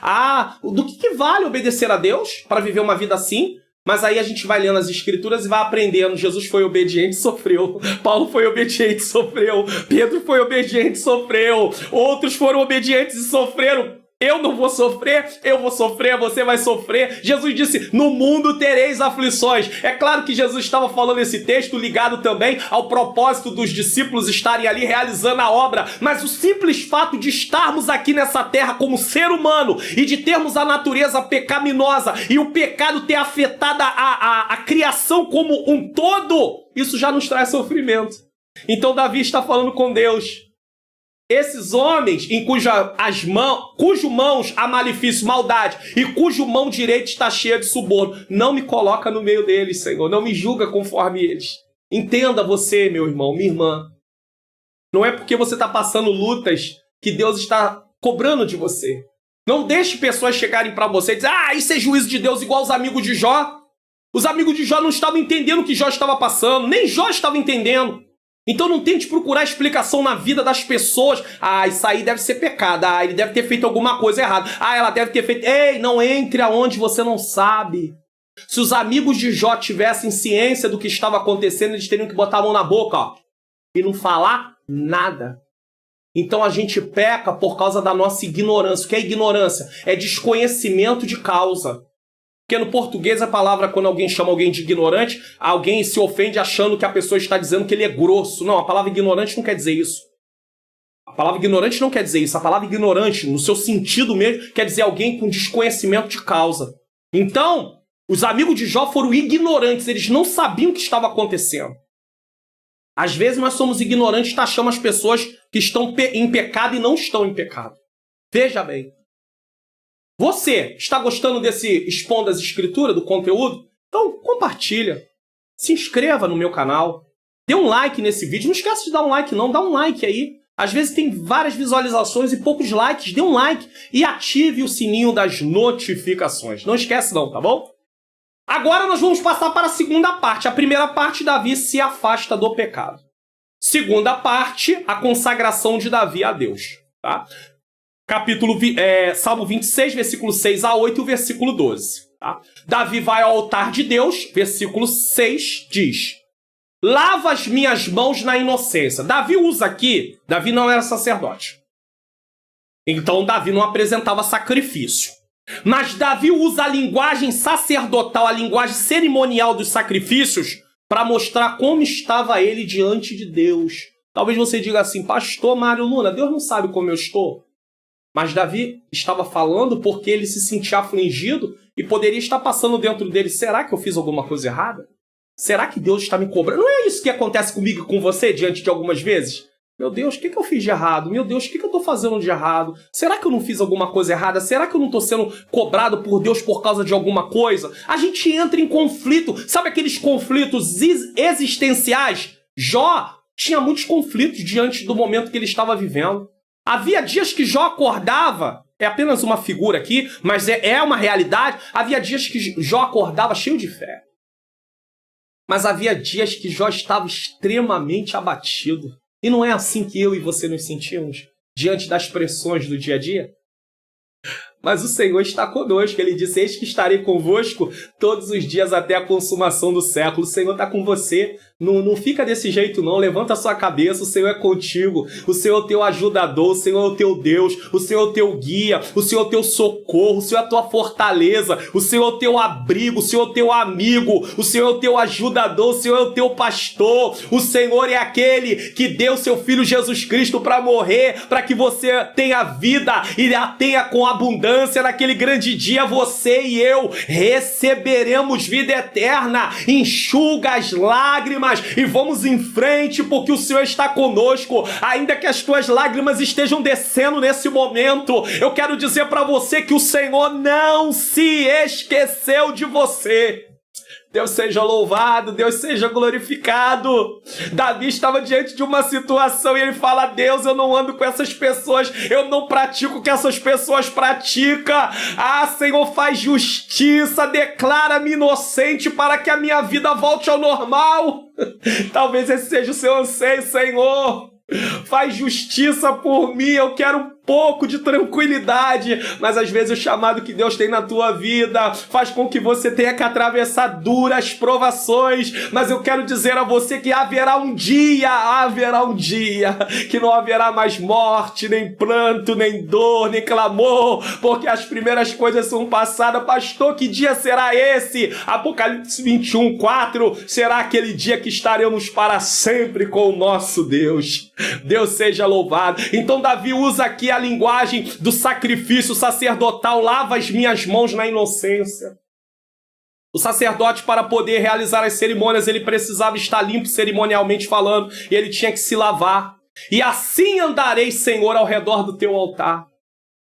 do que vale obedecer a Deus para viver uma vida assim? Mas aí a gente vai lendo as Escrituras e vai aprendendo. Jesus foi obediente e sofreu. Paulo foi obediente e sofreu. Pedro foi obediente e sofreu. Outros foram obedientes e sofreram. Eu não vou sofrer, eu vou sofrer, você vai sofrer. Jesus disse: no mundo tereis aflições. É claro que Jesus estava falando esse texto ligado também ao propósito dos discípulos estarem ali realizando a obra. Mas o simples fato de estarmos aqui nessa terra como ser humano e de termos a natureza pecaminosa e o pecado ter afetado a criação como um todo, isso já nos traz sofrimento. Então Davi está falando com Deus: esses homens em cujo mãos há malefício, maldade, e cujo mão direita está cheia de suborno, não me coloca no meio deles, Senhor, não me julga conforme eles. Entenda você, meu irmão, minha irmã, não é porque você está passando lutas que Deus está cobrando de você. Não deixe pessoas chegarem para você e dizer: isso é juízo de Deus, igual os amigos de Jó. Os amigos de Jó não estavam entendendo o que Jó estava passando, nem Jó estava entendendo. Então não tente procurar explicação na vida das pessoas. Isso aí deve ser pecado. Ele deve ter feito alguma coisa errada. Ela deve ter feito... Ei, não entre aonde você não sabe. Se os amigos de Jó tivessem ciência do que estava acontecendo, eles teriam que botar a mão na boca, e não falar nada. Então a gente peca por causa da nossa ignorância. O que é ignorância? É desconhecimento de causa. Porque no português a palavra, quando alguém chama alguém de ignorante, alguém se ofende achando que a pessoa está dizendo que ele é grosso. Não, a palavra ignorante não quer dizer isso. A palavra ignorante não quer dizer isso. A palavra ignorante, no seu sentido mesmo, quer dizer alguém com desconhecimento de causa. Então, os amigos de Jó foram ignorantes, eles não sabiam o que estava acontecendo. Às vezes nós somos ignorantes e taxamos as pessoas que estão em pecado e não estão em pecado. Veja bem. Você está gostando desse Expondo as Escrituras, do conteúdo? Então compartilha. Se inscreva no meu canal. Dê um like nesse vídeo. Não esqueça de dar um like não. Dá um like aí. Às vezes tem várias visualizações e poucos likes. Dê um like e ative o sininho das notificações. Não esquece não, tá bom? Agora nós vamos passar para a segunda parte. A primeira parte, Davi se afasta do pecado. Segunda parte, a consagração de Davi a Deus. Tá? Salmo 26, versículo 6 a 8 e o versículo 12. Tá? Davi vai ao altar de Deus, versículo 6 diz: lava as minhas mãos na inocência. Davi usa aqui, Davi não era sacerdote. Então Davi não apresentava sacrifício. Mas Davi usa a linguagem sacerdotal, a linguagem cerimonial dos sacrifícios, para mostrar como estava ele diante de Deus. Talvez você diga assim: pastor Mário Luna, Deus não sabe como eu estou. Mas Davi estava falando porque ele se sentia afligido e poderia estar passando dentro dele: será que eu fiz alguma coisa errada? Será que Deus está me cobrando? Não é isso que acontece comigo e com você diante de algumas vezes? Meu Deus, o que eu fiz de errado? Meu Deus, o que eu estou fazendo de errado? Será que eu não fiz alguma coisa errada? Será que eu não estou sendo cobrado por Deus por causa de alguma coisa? A gente entra em conflito. Sabe aqueles conflitos existenciais? Jó tinha muitos conflitos diante do momento que ele estava vivendo. Havia dias que Jó acordava, é apenas uma figura aqui, mas é uma realidade. Havia dias que Jó acordava cheio de fé. Mas havia dias que Jó estava extremamente abatido. E não é assim que eu e você nos sentimos diante das pressões do dia a dia? Mas o Senhor está conosco. Ele disse, eis que estarei convosco todos os dias até a consumação do século. O Senhor está com você. Não fica desse jeito não. Levanta a sua cabeça. O Senhor é contigo. O Senhor é o teu ajudador. O Senhor é o teu Deus. O Senhor é o teu guia. O Senhor é o teu socorro. O Senhor é a tua fortaleza. O Senhor é o teu abrigo. O Senhor é o teu amigo. O Senhor é o teu ajudador. O Senhor é o teu pastor. O Senhor é aquele que deu seu Filho Jesus Cristo para morrer, para que você tenha vida e a tenha com abundância. Naquele grande dia, você e eu receberemos vida eterna. Enxuga as lágrimas e vamos em frente, porque o Senhor está conosco. Ainda que as tuas lágrimas estejam descendo nesse momento, eu quero dizer para você que o Senhor não se esqueceu de você. Deus seja louvado, Deus seja glorificado. Davi estava diante de uma situação e ele fala, Deus, eu não ando com essas pessoas, eu não pratico o que essas pessoas praticam. Ah, Senhor, faz justiça, declara-me inocente para que a minha vida volte ao normal. Talvez esse seja o seu anseio, Senhor. Faz justiça por mim, eu quero um pouco de tranquilidade, mas às vezes o chamado que Deus tem na tua vida faz com que você tenha que atravessar duras provações, mas eu quero dizer a você que haverá um dia que não haverá mais morte, nem pranto, nem dor, nem clamor, porque as primeiras coisas são passadas. Pastor, que dia será esse? Apocalipse 21:4, será aquele dia que estaremos para sempre com o nosso Deus. Deus seja louvado. Então Davi usa aqui a linguagem do sacrifício sacerdotal, lava as minhas mãos na inocência. O sacerdote, para poder realizar as cerimônias, ele precisava estar limpo cerimonialmente falando, e ele tinha que se lavar. E assim andarei, Senhor, ao redor do teu altar. O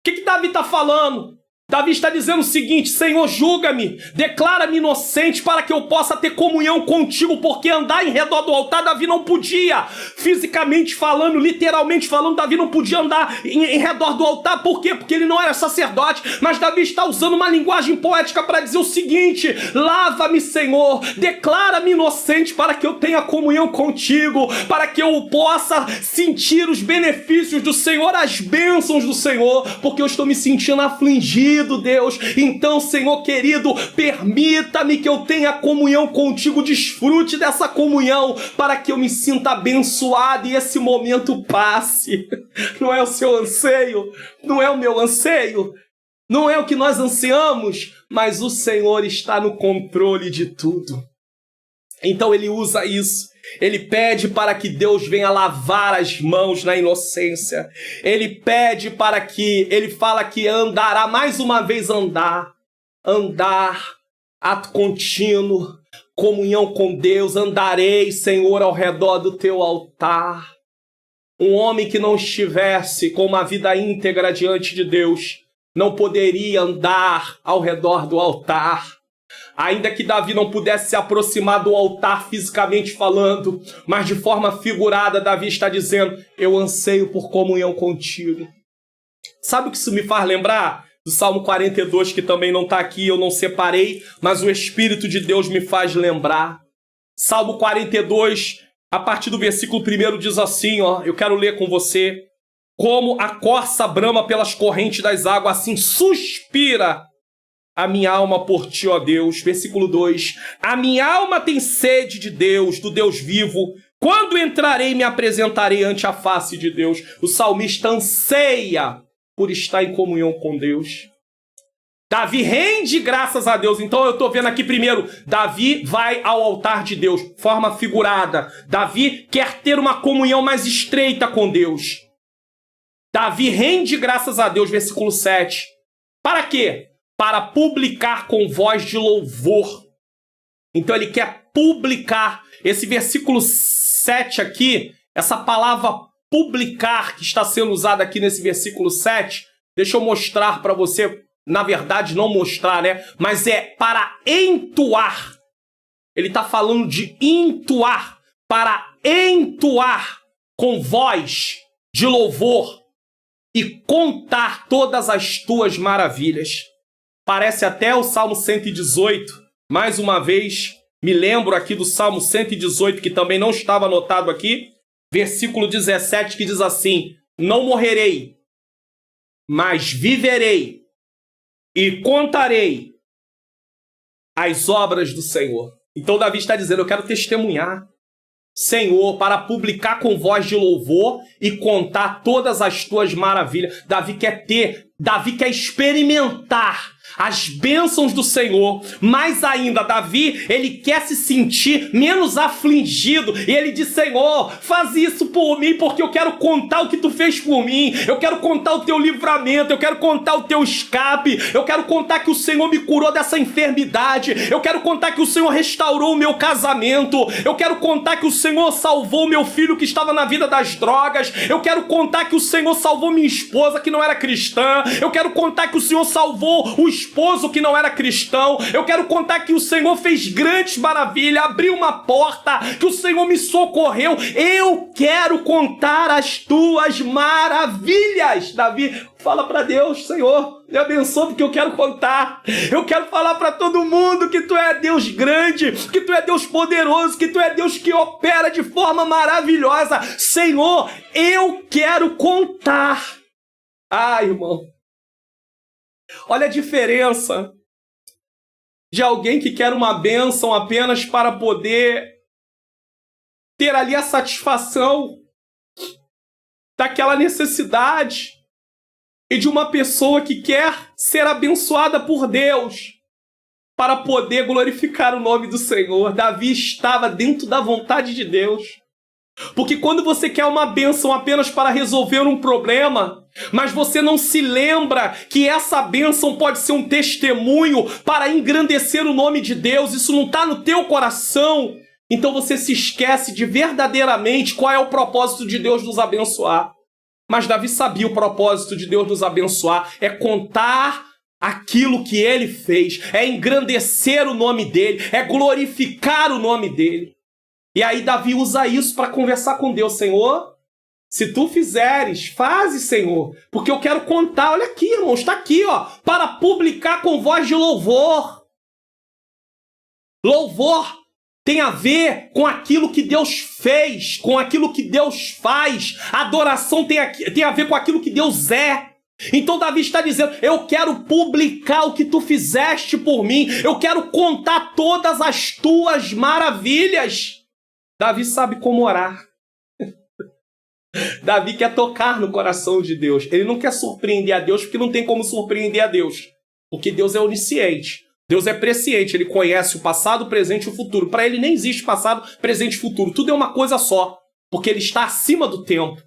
que Davi está falando? Davi está dizendo o seguinte, Senhor, julga-me, declara-me inocente para que eu possa ter comunhão contigo, porque andar em redor do altar, Davi não podia, fisicamente falando, literalmente falando, Davi não podia andar em redor do altar. Por quê? Porque ele não era sacerdote, mas Davi está usando uma linguagem poética para dizer o seguinte, lava-me, Senhor, declara-me inocente para que eu tenha comunhão contigo, para que eu possa sentir os benefícios do Senhor, as bênçãos do Senhor, porque eu estou me sentindo afligido, Deus. Então, Senhor querido, permita-me que eu tenha comunhão contigo, desfrute dessa comunhão para que eu me sinta abençoado e esse momento passe. Não é o seu anseio, não é o meu anseio, não é o que nós ansiamos, mas o Senhor está no controle de tudo. Então ele usa isso. Ele pede para que Deus venha lavar as mãos na inocência. Ele pede para que... Ele fala que andará, mais uma vez andar, ato contínuo, comunhão com Deus. Andarei, Senhor, ao redor do teu altar. Um homem que não estivesse com uma vida íntegra diante de Deus não poderia andar ao redor do altar. Ainda que Davi não pudesse se aproximar do altar fisicamente falando, mas de forma figurada, Davi está dizendo, eu anseio por comunhão contigo. Sabe o que isso me faz lembrar? Do Salmo 42, que também não está aqui, eu não separei, mas o Espírito de Deus me faz lembrar. Salmo 42, a partir do versículo 1 diz assim, eu quero ler com você. Como a corça brama pelas correntes das águas, assim suspira a minha alma por ti, ó Deus. Versículo 2. A minha alma tem sede de Deus, do Deus vivo. Quando entrarei e me apresentarei ante a face de Deus. O salmista anseia por estar em comunhão com Deus. Davi rende graças a Deus. Então eu estou vendo aqui primeiro, Davi vai ao altar de Deus, forma figurada. Davi quer ter uma comunhão mais estreita com Deus. Davi rende graças a Deus, versículo 7. Para quê? Para publicar com voz de louvor. Então ele quer publicar. Esse versículo 7 aqui, essa palavra publicar, que está sendo usado aqui nesse versículo 7, deixa eu mostrar para você, na verdade não mostrar, né? Mas é para entoar. Ele está falando de entoar, para entoar com voz de louvor e contar todas as tuas maravilhas. Parece até o Salmo 118. Mais uma vez, me lembro aqui do Salmo 118, que também não estava anotado aqui. Versículo 17, que diz assim: não morrerei, mas viverei e contarei as obras do Senhor. Então Davi está dizendo, eu quero testemunhar, Senhor, para publicar com voz de louvor e contar todas as tuas maravilhas. Davi quer experimentar as bênçãos do Senhor. Mais ainda, Davi, ele quer se sentir menos afligido. E ele diz, Senhor, faz isso por mim, porque eu quero contar o que tu fez por mim. Eu quero contar o teu livramento. Eu quero contar o teu escape. Eu quero contar que o Senhor me curou dessa enfermidade. Eu quero contar que o Senhor restaurou o meu casamento. Eu quero contar que o Senhor salvou meu filho que estava na vida das drogas. Eu quero contar que o Senhor salvou minha esposa que não era cristã. Eu quero contar que o Senhor salvou o esposo que não era cristão. Eu quero contar que o Senhor fez grandes maravilhas, abriu uma porta, que o Senhor me socorreu. Eu quero contar as tuas maravilhas. Davi fala para Deus, Senhor, me abençoa porque eu quero contar. Eu quero falar para todo mundo que tu é Deus grande, que tu é Deus poderoso, que tu é Deus que opera de forma maravilhosa. Senhor, eu quero contar. Ah, irmão, olha a diferença de alguém que quer uma bênção apenas para poder ter ali a satisfação daquela necessidade e de uma pessoa que quer ser abençoada por Deus para poder glorificar o nome do Senhor. Davi estava dentro da vontade de Deus. Porque quando você quer uma bênção apenas para resolver um problema, mas você não se lembra que essa bênção pode ser um testemunho para engrandecer o nome de Deus, isso não está no teu coração, então você se esquece de verdadeiramente qual é o propósito de Deus nos abençoar. Mas Davi sabia o propósito de Deus nos abençoar, é contar aquilo que ele fez, é engrandecer o nome dele, é glorificar o nome dele. E aí Davi usa isso para conversar com Deus. Senhor, se tu fizeres, faze, Senhor, porque eu quero contar. Olha aqui, irmão, está aqui, ó, para publicar com voz de louvor. Louvor tem a ver com aquilo que Deus fez, com aquilo que Deus faz. Adoração tem a ver com aquilo que Deus é. Então Davi está dizendo, eu quero publicar o que tu fizeste por mim. Eu quero contar todas as tuas maravilhas. Davi sabe como orar. Davi quer tocar no coração de Deus. Ele não quer surpreender a Deus, porque não tem como surpreender a Deus. Porque Deus é onisciente. Deus é presciente. Ele conhece o passado, o presente e o futuro. Para ele nem existe passado, presente e futuro. Tudo é uma coisa só. Porque ele está acima do tempo.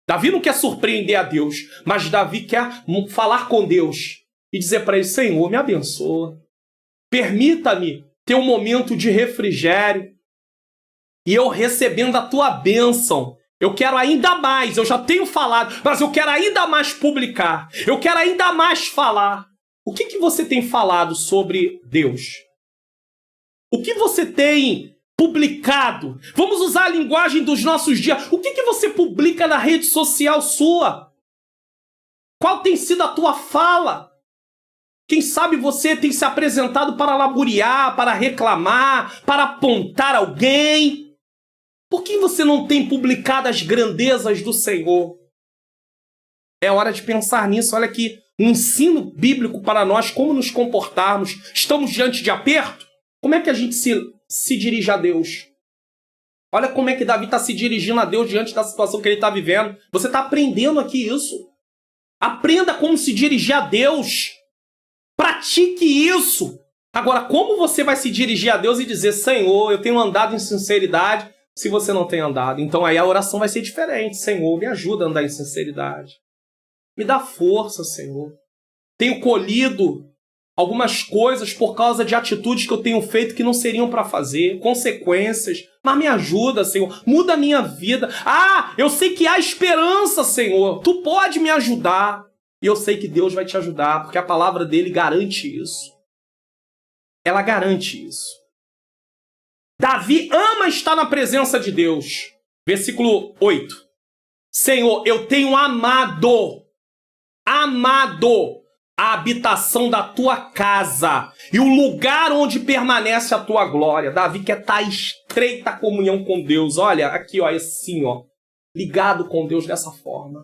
Davi não quer surpreender a Deus. Mas Davi quer falar com Deus. E dizer para ele, Senhor, me abençoa. Permita-me ter um momento de refrigério. E eu recebendo a tua bênção, eu quero ainda mais, eu já tenho falado, mas eu quero ainda mais publicar, eu quero ainda mais falar. O que você tem falado sobre Deus? O que você tem publicado? Vamos usar a linguagem dos nossos dias. O que você publica na rede social sua? Qual tem sido a tua fala? Quem sabe você tem se apresentado para laburear, para reclamar, para apontar alguém? Por que você não tem publicado as grandezas do Senhor? É hora de pensar nisso. Olha aqui, um ensino bíblico para nós, como nos comportarmos. Estamos diante de aperto? Como é que a gente se dirige a Deus? Olha como é que Davi está se dirigindo a Deus diante da situação que ele está vivendo. Você está aprendendo aqui isso. Aprenda como se dirigir a Deus. Pratique isso. Agora, como você vai se dirigir a Deus e dizer, Senhor, eu tenho andado em sinceridade, se você não tem andado? Então aí a oração vai ser diferente. Senhor, me ajuda a andar em sinceridade. Me dá força, Senhor. Tenho colhido algumas coisas por causa de atitudes que eu tenho feito que não seriam para fazer, consequências. Mas me ajuda, Senhor, muda a minha vida. Ah, eu sei que há esperança, Senhor. Tu pode me ajudar. E eu sei que Deus vai te ajudar, porque a palavra dele garante isso. Ela garante isso. Davi ama estar na presença de Deus. Versículo 8. Senhor, eu tenho amado a habitação da tua casa e o lugar onde permanece a tua glória. Davi quer estar em estreita comunhão com Deus. Olha, aqui, ó, assim, ó, ligado com Deus dessa forma.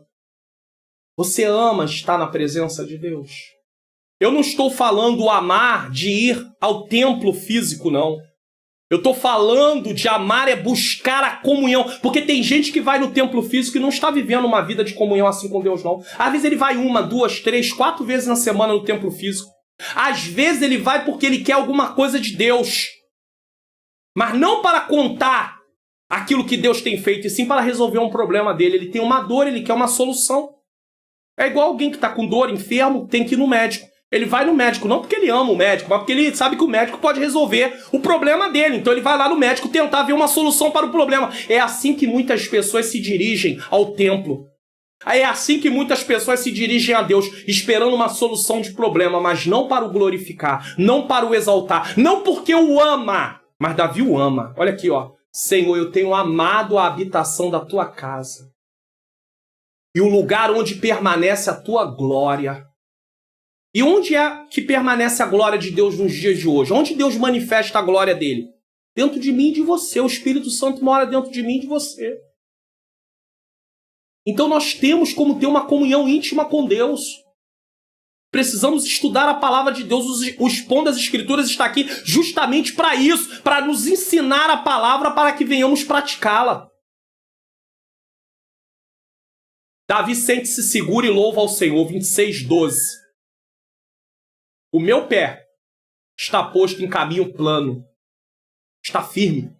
Você ama estar na presença de Deus? Eu não estou falando amar de ir ao templo físico, não. Eu estou falando de amar é buscar a comunhão. Porque tem gente que vai no templo físico e não está vivendo uma vida de comunhão assim com Deus, não. Às vezes ele vai 1, 2, 3, 4 vezes na semana no templo físico. Às vezes ele vai porque ele quer alguma coisa de Deus. Mas não para contar aquilo que Deus tem feito, e sim para resolver um problema dele. Ele tem uma dor, ele quer uma solução. É igual alguém que está com dor, enfermo, tem que ir no médico. Ele vai no médico, não porque ele ama o médico, mas porque ele sabe que o médico pode resolver o problema dele. Então ele vai lá no médico tentar ver uma solução para o problema. É assim que muitas pessoas se dirigem ao templo. É assim que muitas pessoas se dirigem a Deus, esperando uma solução de problema, mas não para o glorificar, não para o exaltar, não porque o ama, mas Davi o ama. Olha aqui, ó. Senhor, eu tenho amado a habitação da tua casa e o lugar onde permanece a tua glória. E onde é que permanece a glória de Deus nos dias de hoje? Onde Deus manifesta a glória dele? Dentro de mim e de você. O Espírito Santo mora dentro de mim e de você. Então nós temos como ter uma comunhão íntima com Deus. Precisamos estudar a palavra de Deus. O Expondo as Escrituras está aqui justamente para isso, para nos ensinar a palavra para que venhamos praticá-la. Davi sente-se seguro e louva ao Senhor. 26:12. O meu pé está posto em caminho plano. Está firme.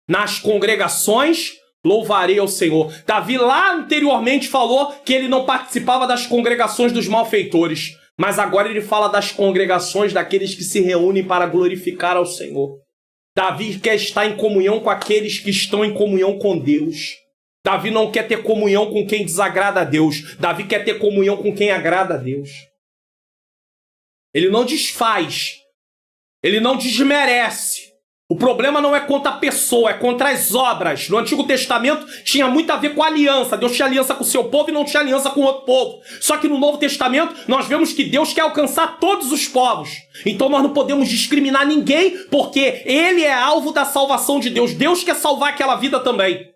Nas congregações louvarei ao Senhor. Davi lá anteriormente falou que ele não participava das congregações dos malfeitores. Mas agora ele fala das congregações daqueles que se reúnem para glorificar ao Senhor. Davi quer estar em comunhão com aqueles que estão em comunhão com Deus. Davi não quer ter comunhão com quem desagrada a Deus. Davi quer ter comunhão com quem agrada a Deus. Ele não desfaz. Ele não desmerece. O problema não é contra a pessoa, é contra as obras. No Antigo Testamento tinha muito a ver com a aliança. Deus tinha aliança com o seu povo e não tinha aliança com outro povo. Só que no Novo Testamento nós vemos que Deus quer alcançar todos os povos. Então nós não podemos discriminar ninguém, porque ele é alvo da salvação de Deus. Deus quer salvar aquela vida também.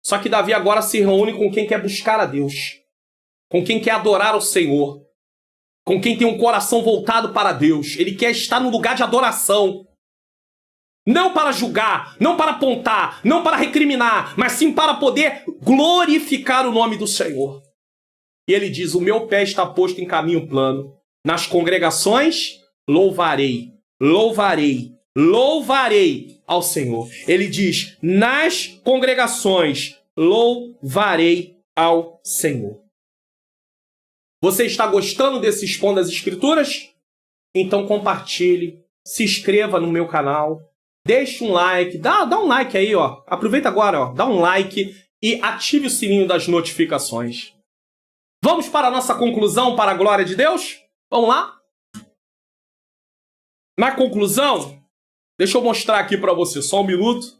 Só que Davi agora se reúne com quem quer buscar a Deus, com quem quer adorar ao Senhor, com quem tem um coração voltado para Deus. Ele quer estar no lugar de adoração. Não para julgar, não para apontar, não para recriminar, mas sim para poder glorificar o nome do Senhor. E ele diz, o meu pé está posto em caminho plano. Nas congregações, louvarei, louvarei, louvarei ao Senhor. Ele diz, nas congregações, louvarei ao Senhor. Você está gostando desse Expondo as Escrituras? Então compartilhe, se inscreva no meu canal, deixe um like, dá um like aí, ó. Aproveita agora, ó, dá um like e ative o sininho das notificações. Vamos para a nossa conclusão, para a glória de Deus? Vamos lá? Na conclusão, deixa eu mostrar aqui para você, só um minuto.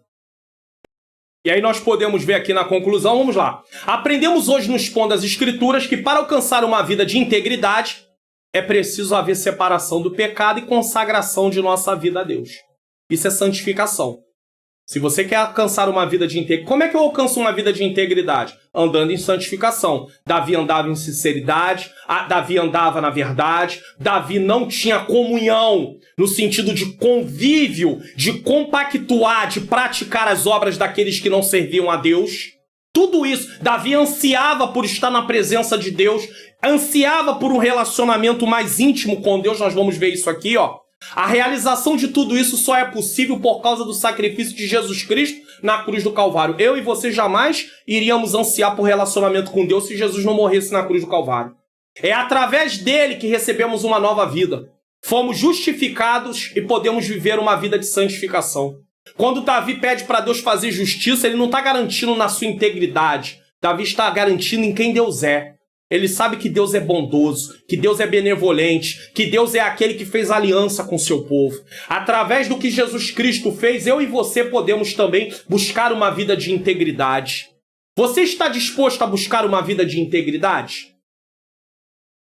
E aí nós podemos ver aqui na conclusão, vamos lá. Aprendemos hoje no Expondo as Escrituras que para alcançar uma vida de integridade, é preciso haver separação do pecado e consagração de nossa vida a Deus. Isso é santificação. Se você quer alcançar uma vida de integridade, como é que eu alcanço uma vida de integridade? Andando em santificação. Davi andava em sinceridade, Davi andava na verdade, Davi não tinha comunhão no sentido de convívio, de compactuar, de praticar as obras daqueles que não serviam a Deus. Tudo isso, Davi ansiava por estar na presença de Deus, ansiava por um relacionamento mais íntimo com Deus. Nós vamos ver isso aqui, ó. A realização de tudo isso só é possível por causa do sacrifício de Jesus Cristo na cruz do Calvário. Eu e você jamais iríamos ansiar por relacionamento com Deus se Jesus não morresse na cruz do Calvário. É através dele que recebemos uma nova vida. fomos justificados e podemos viver uma vida de santificação. Quando Davi pede para Deus fazer justiça, ele não está garantindo na sua integridade. Davi está garantindo em quem Deus é. Ele sabe que Deus é bondoso, que Deus é benevolente, que Deus é aquele que fez aliança com o seu povo. Através do que Jesus Cristo fez, eu e você podemos também buscar uma vida de integridade. Você está disposto a buscar uma vida de integridade?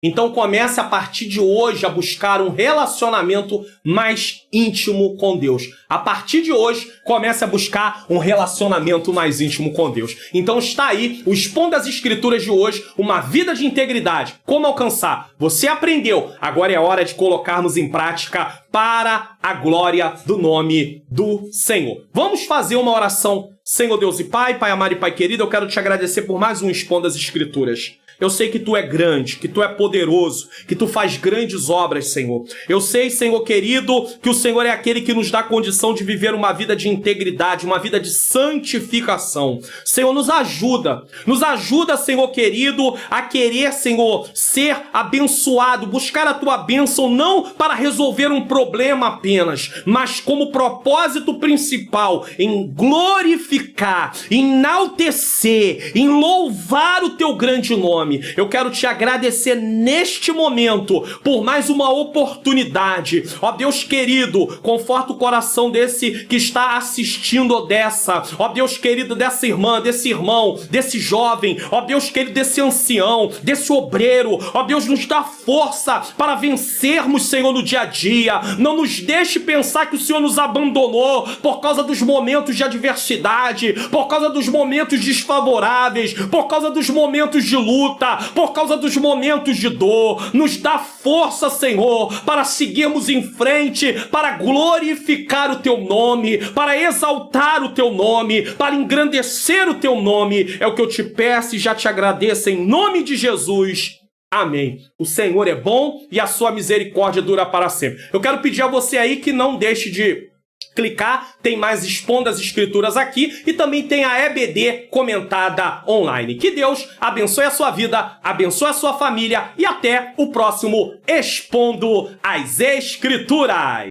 Então comece a partir de hoje a buscar um relacionamento mais íntimo com Deus. A partir de hoje, comece a buscar um relacionamento mais íntimo com Deus. Então está aí o Expondo as Escrituras de hoje, uma vida de integridade. Como alcançar? Você aprendeu, agora é hora de colocarmos em prática para a glória do nome do Senhor. Vamos fazer uma oração. Senhor Deus e Pai, Pai amado e Pai querido, eu quero te agradecer por mais um Expondo as Escrituras. Eu sei que Tu é grande, que Tu é poderoso, que Tu faz grandes obras, Senhor. Eu sei, Senhor querido, que o Senhor é aquele que nos dá a condição de viver uma vida de integridade, uma vida de santificação. Senhor, nos ajuda, Senhor querido, a querer, Senhor, ser abençoado, buscar a Tua bênção não para resolver um problema apenas, mas como propósito principal em glorificar, em enaltecer, em louvar o Teu grande nome. Eu quero te agradecer neste momento por mais uma oportunidade. Ó Deus querido, conforta o coração desse que está assistindo ou dessa. Ó Deus querido, dessa irmã, desse irmão, desse jovem. Ó Deus querido, desse ancião, desse obreiro. Ó Deus, nos dá força para vencermos, Senhor, no dia a dia. Não nos deixe pensar que o Senhor nos abandonou por causa dos momentos de adversidade, por causa dos momentos desfavoráveis, por causa dos momentos de luta, por causa dos momentos de dor. Nos dá força, Senhor, para seguirmos em frente, para glorificar o Teu nome, para exaltar o Teu nome, para engrandecer o Teu nome. É o que eu te peço e já te agradeço em nome de Jesus. Amém. O Senhor é bom e a sua misericórdia dura para sempre. Eu quero pedir a você aí que não deixe de clicar, tem mais Expondo as Escrituras aqui e também tem a EBD comentada online. Que Deus abençoe a sua vida, abençoe a sua família e até o próximo Expondo as Escrituras.